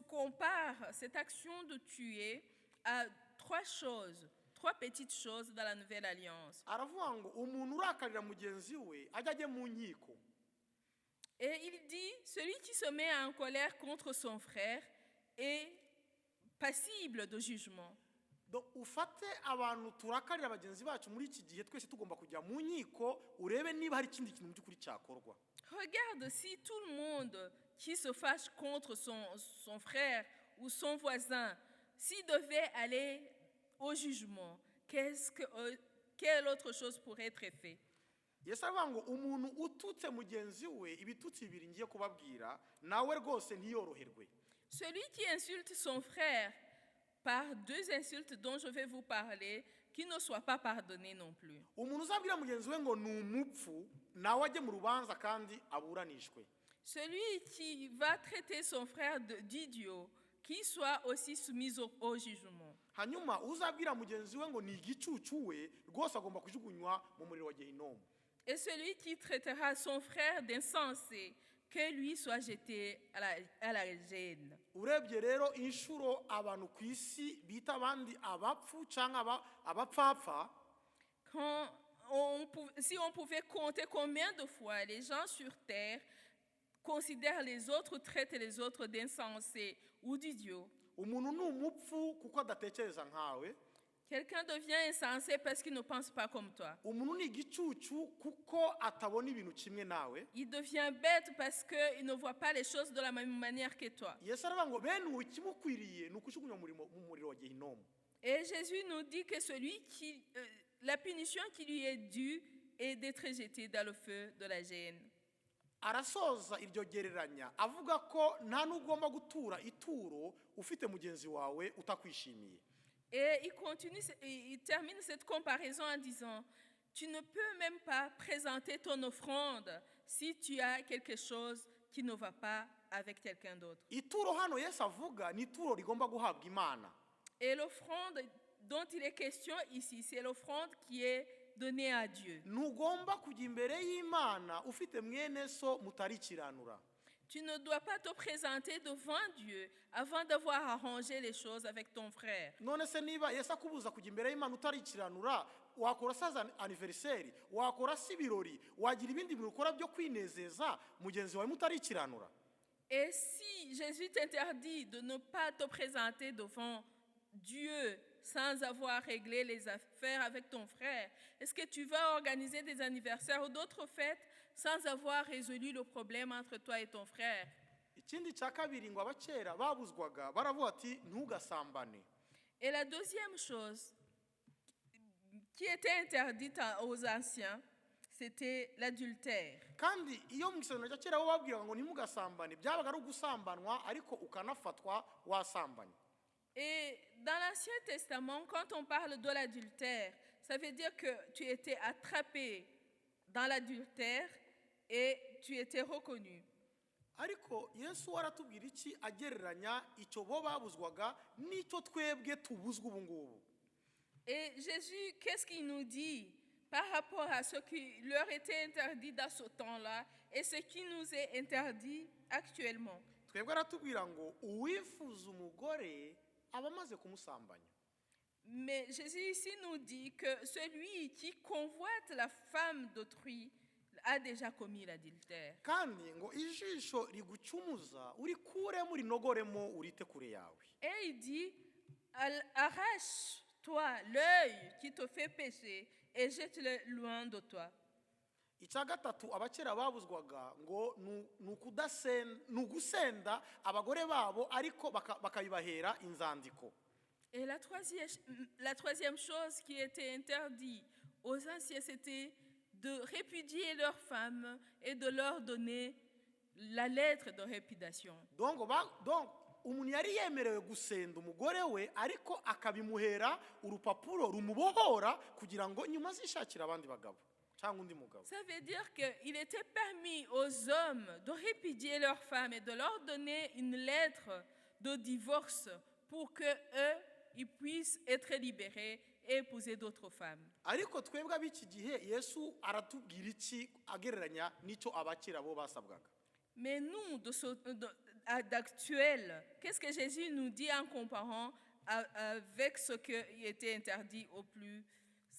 compare cette action de tuer à 3 choses, 3 petites choses dans la nouvelle alliance. Aravuga ngo umuntu urakarira mugenzi we ajya ajye mu nkiko. Et il dit, celui qui se met en colère contre son frère est passible de jugement. Donc ufate abantu turakarira bagenzi bacu muri iki gihe twese tugomba kujya mu nkiko urebe niba hari ikindi kintu mu by'ukuri cyakorwa. Regarde, si tout le monde qui se fâche contre son frère ou son voisin, s'il devait aller au jugement, quelle autre chose pourrait être faite? Yesu aravuga ngo umuntu ututse mugenzi we ibitutsi bibiri ngiye kubabwira nawe rwose ntiyoroherwe. Celui qui insulte son frère par 2 insultes dont je vais vous parler, qui ne soit pas pardonné non plus. Umuntu uzabwira mugenzi we ngo ni umupfu nawe ajye mu rubanza kandi aburanishwe. Celui qui va traiter son frère d'idiot, qu'il soit aussi soumis au jugement. Hanyuma uzabwira mugenzi we ngo ni igicucu we rwose agomba kujugunywa mu muriro wa Gehinomu. Et celui qui traitera son frère d'insensé, que lui soit jeté à la gêne. Urebye rero inshuro abantu ku isi bita abandi abapfu cyangwa abapfapfa, si on pouvait compter combien de fois les gens sur terre considèrent les autres, traitent les autres d'insensés ou d'idiots. umuntu ni umupfu kuko adatekereza nkawe. Quelqu'un devient insensé parce qu'il ne pense pas comme toi. umuntu ni igicucu kuko atabona ibintu kimwe nawe. Il devient bête parce qu'il ne voit pas les choses de la même manière que toi. Yesu aravuga ngo bene uwo ikimukwiriye ni ukujugunya mu muriro wa gehinomu. Et Jésus nous dit que la punition qui lui est due est d'être jeté dans le feu de la géhenne. Arasoza iryo gereranya avuga ko nta n'ugomba gutura ituro ufite mugenzi wawe utakwishimiye. Et il termine cette comparaison en disant, tu ne peux même pas présenter ton offrande si tu as quelque chose qui ne va pas avec quelqu'un d'autre. Ituro hano Yesu avuga ni ituro rigomba guhabwa Imana. Et l'offrande dont il est question ici, c'est l'offrande qui est donnée à Dieu. Ntugomba kujya imbere y'Imana ufite mwene so mutarikiranura. Tu ne dois pas te présenter devant Dieu avant d'avoir arrangé les choses avec ton frère. None se niba Yesu akubuza kujya imbere y'Imana utarikiranura, wakora saza anniversaire, wakora sibirori, wagira ibindi bintu ukora byo kwinezeza mugenzi wawe mutarikiranura. Et si Jésus t'interdit de ne pas te présenter devant Dieu sans avoir réglé les affaires avec ton frère, est-ce que tu vas organiser des anniversaires ou d'autres fêtes sans avoir résolu le problème entre toi et ton frère? Ikindi cya kabiri ngo abakera babuzwaga baravuga ati ntugasambane. Et la deuxième chose qui était interdite aux anciens, c'était l'adultère. Kandi iyo mu isezerano rya kera bo babwiraga ngo ntimugasambane byabaga ari ugusambanwa ariko ukanafatwa wasambanye. Et dans l'Ancien Testament, quand on parle de l'adultère, ça veut dire que tu étais attrapé dans l'adultère et tu étais reconnu. Ariko Yesu aratubwira iki agereranya icyo bo babuzwaga n'icyo twebwe tubuzwa ubu ngubu. Et Jésus, qu'est-ce qu'il nous dit par rapport à ce qui leur était interdit dans ce temps-là et ce qui nous est interdit actuellement? Twebwe aratubwira ngo uwifuza umugore aba amaze kumusambanya. Mais Jésus ici nous dit que celui qui convoite la femme d'autrui a déjà commis l'adultère. Kandi ngo ijisho rigucumuza urikuremo urinogoremo urite kure yawe. Et il dit, arrache-toi l'œil qui te fait pécher et jette-le loin de toi. Icya gatatu abakera babuzwaga ngo ni ugusenda abagore babo ariko bakabibahera inzandiko. Et la troisième chose qui était interdite aux anciens, c'était de répudier leurs femmes et de leur donner la lettre de répudiation. Donc umuntu yari yemerewe gusenda umugore we ariko akabimuhera urupapuro rumubohora kugira ngo nyuma azishakire abandi bagabo cyangwa undi mugabo. Ça veut dire qu'il était permis aux hommes de répudier leurs femmes et de leur donner une lettre de divorce pour que eux ils puissent être libérés et épouser d'autres femmes. Ariko twebwe ab'iki gihe Yesu aratubwira iki agereranya n'icyo abakera bo basabwaga. Mais nous, d'actuel, qu'est-ce que Jésus nous dit en comparant avec ce qui était interdit aux plus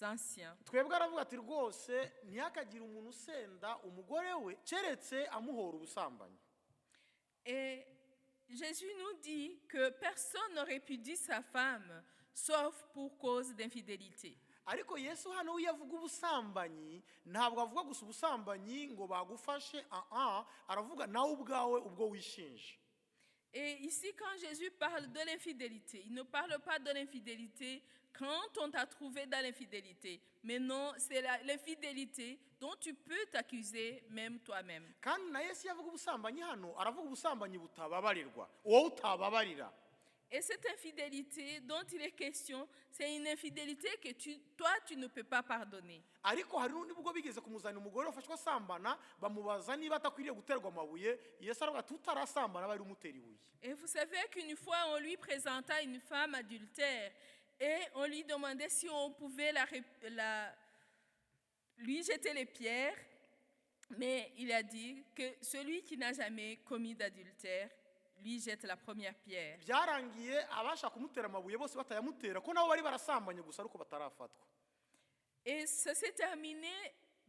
anciens? Twebwe aravuga ati rwose ntihakagire umuntu usenda umugore we keretse amuhora ubusambanyi. Et Jésus nous dit que personne ne répudie sa femme sauf pour cause d'infidélité. Ariko Yesu hano iyo avuga ubusambanyi ntabwo avuga gusa ubusambanyi ngo bagufashe aravuga nawe ubwawe ubwo wishinje. Et ici quand Jésus parle de l'infidélité, il ne parle pas de l'infidélité quand on t'a trouvé dans l'infidélité, mais non, c'est l'infidélité dont tu peux t'accuser même toi-même. Kandi na Yesu yavuga ubusambanyi hano aravuga ubusambanyi butababarirwa wowe utababarira. Et cette infidélité dont il est question, c'est une infidélité que toi, tu ne peux pas pardonner. Ariko hari n'undi bwo bigeze kumuzana umugore wafashwe asambana bamubaza niba atakwiriye guterwa amabuye Yesu aravuga ati utarasambana bari umutera ibuye. Et vous savez qu'une fois on lui présenta une femme adultère et on lui demandait si on pouvait lui jeter les pierres, mais il a dit que celui qui n'a jamais commis d'adultère lui jette la première pierre. Byarangiye abasha kumutera amabuye bose batayamutera ko nabo bari barasambanye gusa ariko batarafatwa. Et ça s'est terminé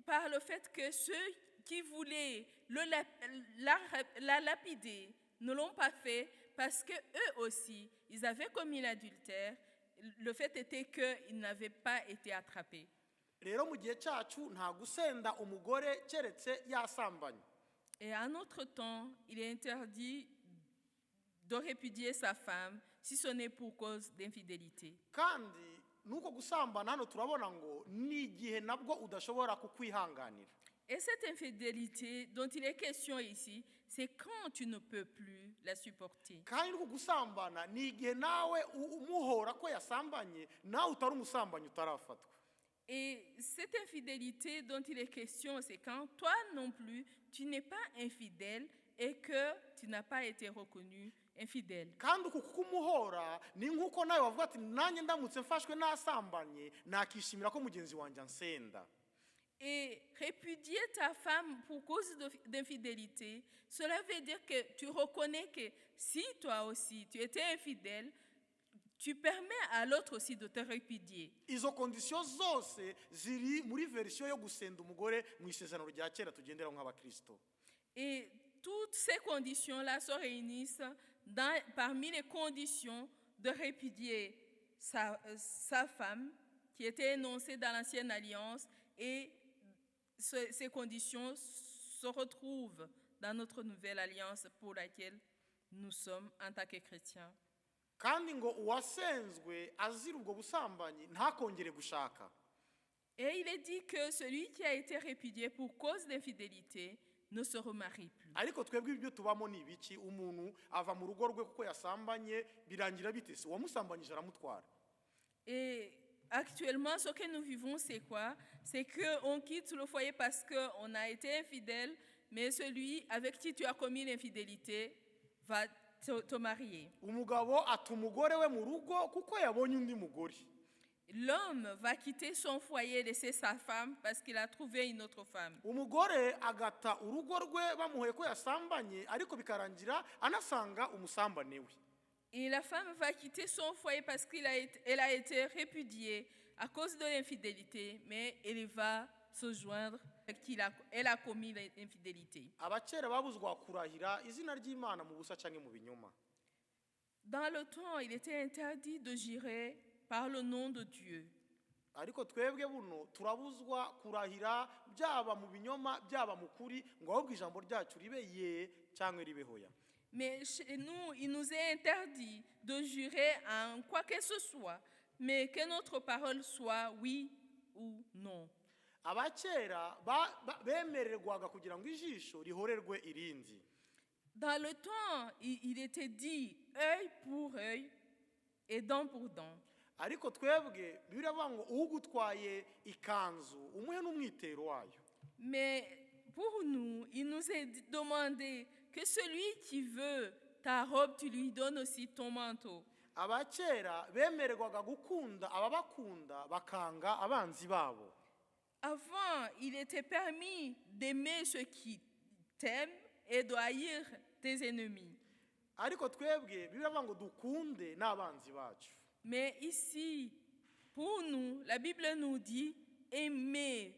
par le fait que ceux qui voulaient la lapider ne l'ont pas fait parce que eux aussi, ils avaient commis l'adultère le fait était qu'il n'avait pas été attrapé. rero mu gihe cyacu nta gusenda umugore keretse yasambanye. Et à notre temps, il est interdit de répudier sa femme si ce n'est pour cause d'infidélité. kandi nuko gusambana hano turabona ngo ni igihe nabwo udashobora kukwihanganira. Et cette infidélité dont il est question ici, c'est quand tu ne peux plus la supporter. kandi nuko gusambana ni igihe nawe umuhora ko yasambanye nawe utari umusambanyi utarafatwa. Et cette infidélité dont il est question, c'est quand toi non plus, tu n'es pas infidèle et que tu n'as pas été reconnu infidèle. kandi uku kumuhora ni nk'uko nawe wavuga ati nanjye ndamutse mfashwe nasambanye nakishimira ko mugenzi wanjye ansenda. Et répudier ta femme pour cause d'infidélité, cela veut dire que tu reconnais que si toi aussi tu étais infidèle, tu permets à l'autre aussi de te répudier. izo kondisiyo zose ziri muri verisiyo yo gusenda umugore mu isezerano rya kera tugenderaho nk'abakristo. Et toutes ces conditions-là se réunissent parmi les conditions de répudier sa femme qui étaient énoncées dans l'ancienne alliance, et ces conditions se retrouvent dans notre nouvelle alliance pour laquelle nous sommes en tant que chrétiens. kandi ngo uwasenzwe azira ubwo busambanyi ntakongere gushaka. Et il est dit que celui qui a été répudié pour cause d'infidélité ne se remarie plus. ariko twebwe ibyo tubamo ni ibiki? umuntu ava mu rugo rwe kuko yasambanye, birangira bite? se uwamusambanyije aramutwara. Et actuellement, ce que nous vivons, c'est quoi? C'est qu'on quitte le foyer parce qu'on a été infidèle, mais celui avec qui tu as commis l'infidélité va te marier. umugabo ata umugore we mu rugo kuko yabonye undi mugore. L'homme va quitter son foyer, laisser sa femme parce qu'il a trouvé une autre femme. umugore agata urugo rwe bamuhoye ko yasambanye, ariko bikarangira anasanga umusambane we. Et la femme va quitter son foyer parce qu'elle a été répudiée à cause de l'infidélité, mais elle va se joindre elle a commis l'infidélité. abakera babuzwa kurahira izina ry'Imana mu busa cyangwa mu binyoma. Dans le temps, il était interdit de jurer par le nom de Dieu. ariko twebwe buno turabuzwa kurahira byaba mu binyoma byaba mu kuri, ngo ahubwo ijambo ryacu ribe ye cyangwa ribe hoya. Mais chez nous, il nous est interdit de jurer en quoi que ce soit, mais que notre parole soit oui ou non. abakera bemererwaga kugira ngo ijisho rihorerwe irindi. Dans le temps, il était dit œil pour œil et dent pour dent. ariko twebwe biravuga ngo ugutwaye ikanzu umuhe n'umwitero wayo. Mais pour nous, il nous est demandé que celui qui veut ta robe, tu lui donnes aussi ton manteau. abakera bemererwaga gukunda ababakunda bakanga abanzi babo. Avant, il était permis d'aimer ceux qui t'aiment et de haïr tes ennemis. ariko twebwe biravuga ngo dukunde n'abanzi bacu. Mais ici, pour nous, la Bible nous dit aimez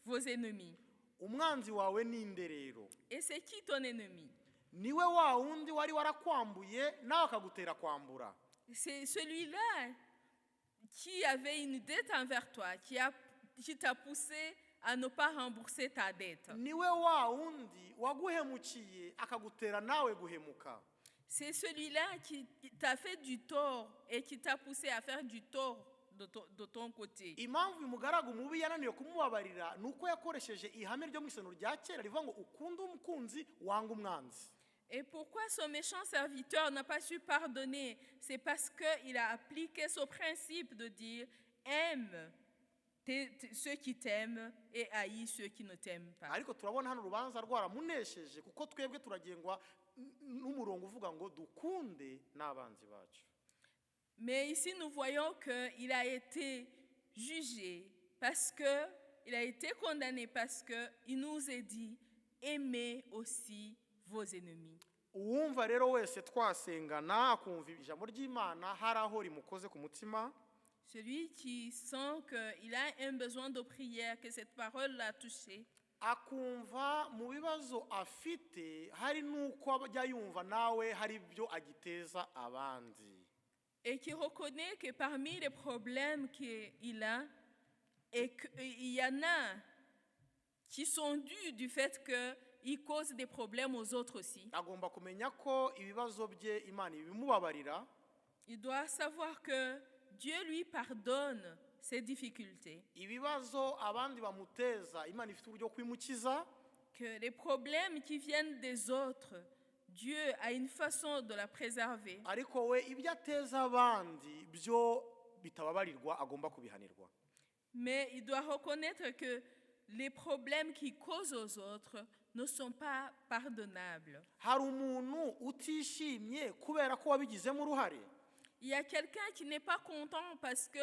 vos ennemis. umwanzi wawe ninde rero? Et c'est qui ton ennemi? niwe wa wundi wari warakwambuye nawe akagutera kwambura. C'est celui-là qui avait une dette envers toi, qui t'a poussé à ne pas rembourser ta dette. niwe wa wundi waguhemukiye akagutera nawe guhemuka. C'est celui-là qui t'a fait du tort et qui t'a poussé à faire du tort de ton côté. impamvu uyu mugaragu mubi yananiwe kumubabarira ni uko yakoresheje ihame ryo mu isano rya kera rivuga ngo ukunde umukunzi wanga umwanzi. Et pourquoi ce méchant serviteur n'a pas su pardonner? C'est parce qu'il a appliqué ce principe de dire aime ceux qui t'aiment et haïs ceux qui ne t'aiment pas. ariko turabona hano urubanza rwaramunesheje kuko twebwe turagengwa n'umurongo uvuga ngo dukunde n'abanzi bacu. Mais ici, nous voyons qu'il a été jugé parce qu'il a été condamné parce qu'il nous est dit aimez aussi vos ennemis. uwumva rero wese twasengana akumva ijambo ry'Imana hari aho rimukoze ku mutima, Celui qui sent qu'il a un besoin de prière, que cette parole l'a touché, akumva mu bibazo afite hari n'uko ajya yumva nawe hari ibyo agiteza abandi. et qui reconnaît que parmi les problèmes qu'il a, et qu'il y en a qui sont dus du fait qu'il cause des problèmes aux autres aussi. agomba kumenya ko ibibazo bye Imana ibimubabarira. Il doit savoir que Dieu lui pardonne ses difficultés, Ibibazo abandi bamuteza Imana ifite uburyo kwimukiza. que les problèmes qui viennent des autres, Dieu a une façon de la préserver. Ariko we ibyo ateza abandi byo bitababarirwa agomba kubihanirwa. Mais il doit reconnaître que les problèmes qu'il cause aux autres ne sont pas pardonnables. Hari umuntu utishimye kubera ko wabigizemo uruhare. Il y a quelqu'un qui n'est pas content parce que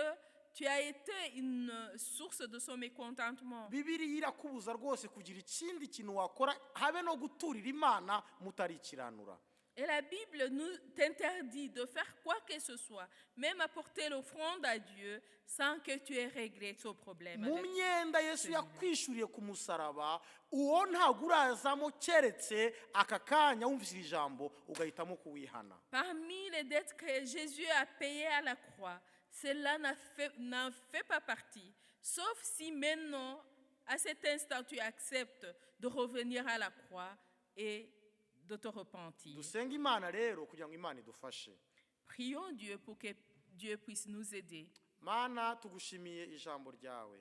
tu as été une source de son mécontentement. Bibiliya irakubuza rwose kugira ikindi kintu wakora habe no guturira Imana mutarikiranura. Et la Bible nous t'interdit de faire quoi que ce soit, même apporter l'offrande à Dieu sans que tu aies réglé ce problème. Mu avec- myenda Yesu yakwishuriye ku musaraba uwo ntabwo urazamo keretse aka kanya wumvise iri jambo ugahitamo kuwihana. Parmi les dettes que Jésus a payées à la croix, cela n'en fait pas partie, sauf si maintenant, à cet instant, tu acceptes de revenir à la croix et de te repentir. Dusenga Imana rero kugira ngo Imana idufashe. Prions Dieu pour que Dieu puisse nous aider. Mana tugushimiye ijambo ryawe.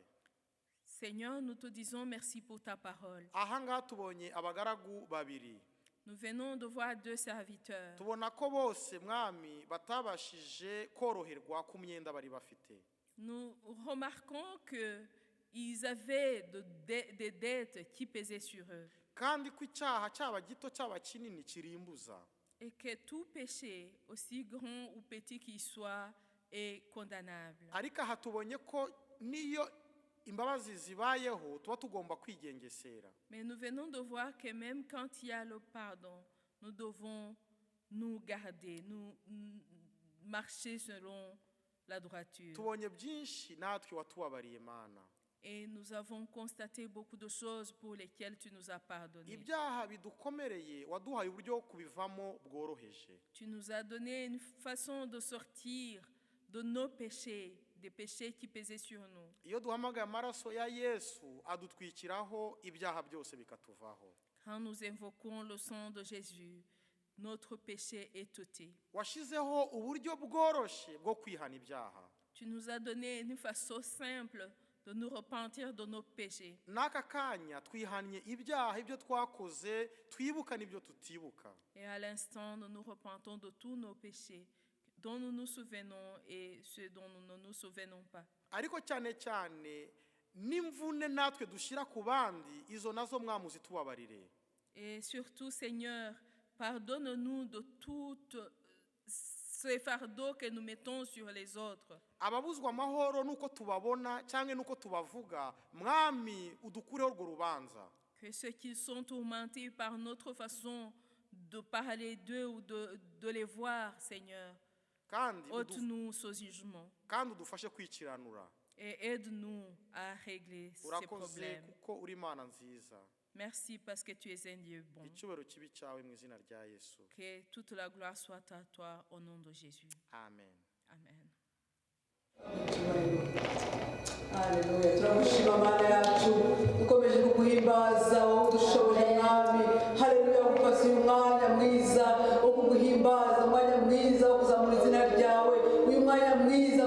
Seigneur, nous te disons merci pour ta parole. Aha ngaha tubonye abagaragu babiri. Nous venons de voir deux serviteurs. Tubona ko bose mwami batabashije koroherwa ku myenda bari bafite. Nous remarquons qu'ils avaient des dettes qui pesaient sur eux Kandi ko icyaha cyaba gito cyaba kinini kirimbuza. et que tout péché, aussi grand ou petit qu'il soit, est condamnable. Ariko aha tubonye ko niyo imbabazi zibayeho tuba tugomba kwigengesera. Mais nous venons de voir que même quand il y a le pardon, nous devons nous garder, nous marcher selon la droiture. Tubonye byinshi natwe watubabariye Mana. Et nous avons constaté beaucoup de choses pour lesquelles tu nous as pardonné. Ibyaha bidukomereye waduhaye uburyo kubivamo bworoheje. Tu nous as donné une façon de sortir de nos péchés, des péchés qui pesaient sur nous. Iyo duhamagaye amaraso ya Yesu adutwikiraho ibyaha byose bikatuvaho. Quand nous invoquons le sang de Jésus, notre péché est ôté. Washizeho uburyo bworoshye bwo kwihana ibyaha. Tu nous as donné une façon simple de nous repentir de nos péchés. N'aka kanya twihannye ibyaha ibyo twakoze twibuka n'ibyo tutibuka. Et à l'instant, nous nous repentons de tous nos péchés dont nous nous souvenons et ceux dont nous ne nous souvenons pas. Ariko cyane cyane n'imvune natwe dushyira ku bandi izo nazo mwamuzi tubabarire. Et surtout, Seigneur, pardonne-nous de toutes ces fardeaux que nous mettons sur les autres. Ababuzwa amahoro nuko tubabona cyangwa nuko tubavuga mwami udukureho urwo rubanza. Que ceux qui sont tourmentés par notre façon de parler d'eux ou de les voir, Seigneur, Kandi ôte-nous ce jugement udufashe kwikiranura. et aide-nous à régler ces Urakoze problèmes. kuko uri Imana nziza. Merci parce que tu es un Dieu bon. Icyubahiro kibi cyawe mu izina rya Yesu. Que toute la gloire soit à toi au nom de Jésus. Amen. Amen. Haleluya, turamushima Mana yacu dukomeje kuguhimbaza wowe udushoboje mwami. Haleluya, gufasha uyu mwanya mwiza wo kuguhimbaza, umwanya mwiza wo kuzamura izina ryawe, uyu mwanya mwiza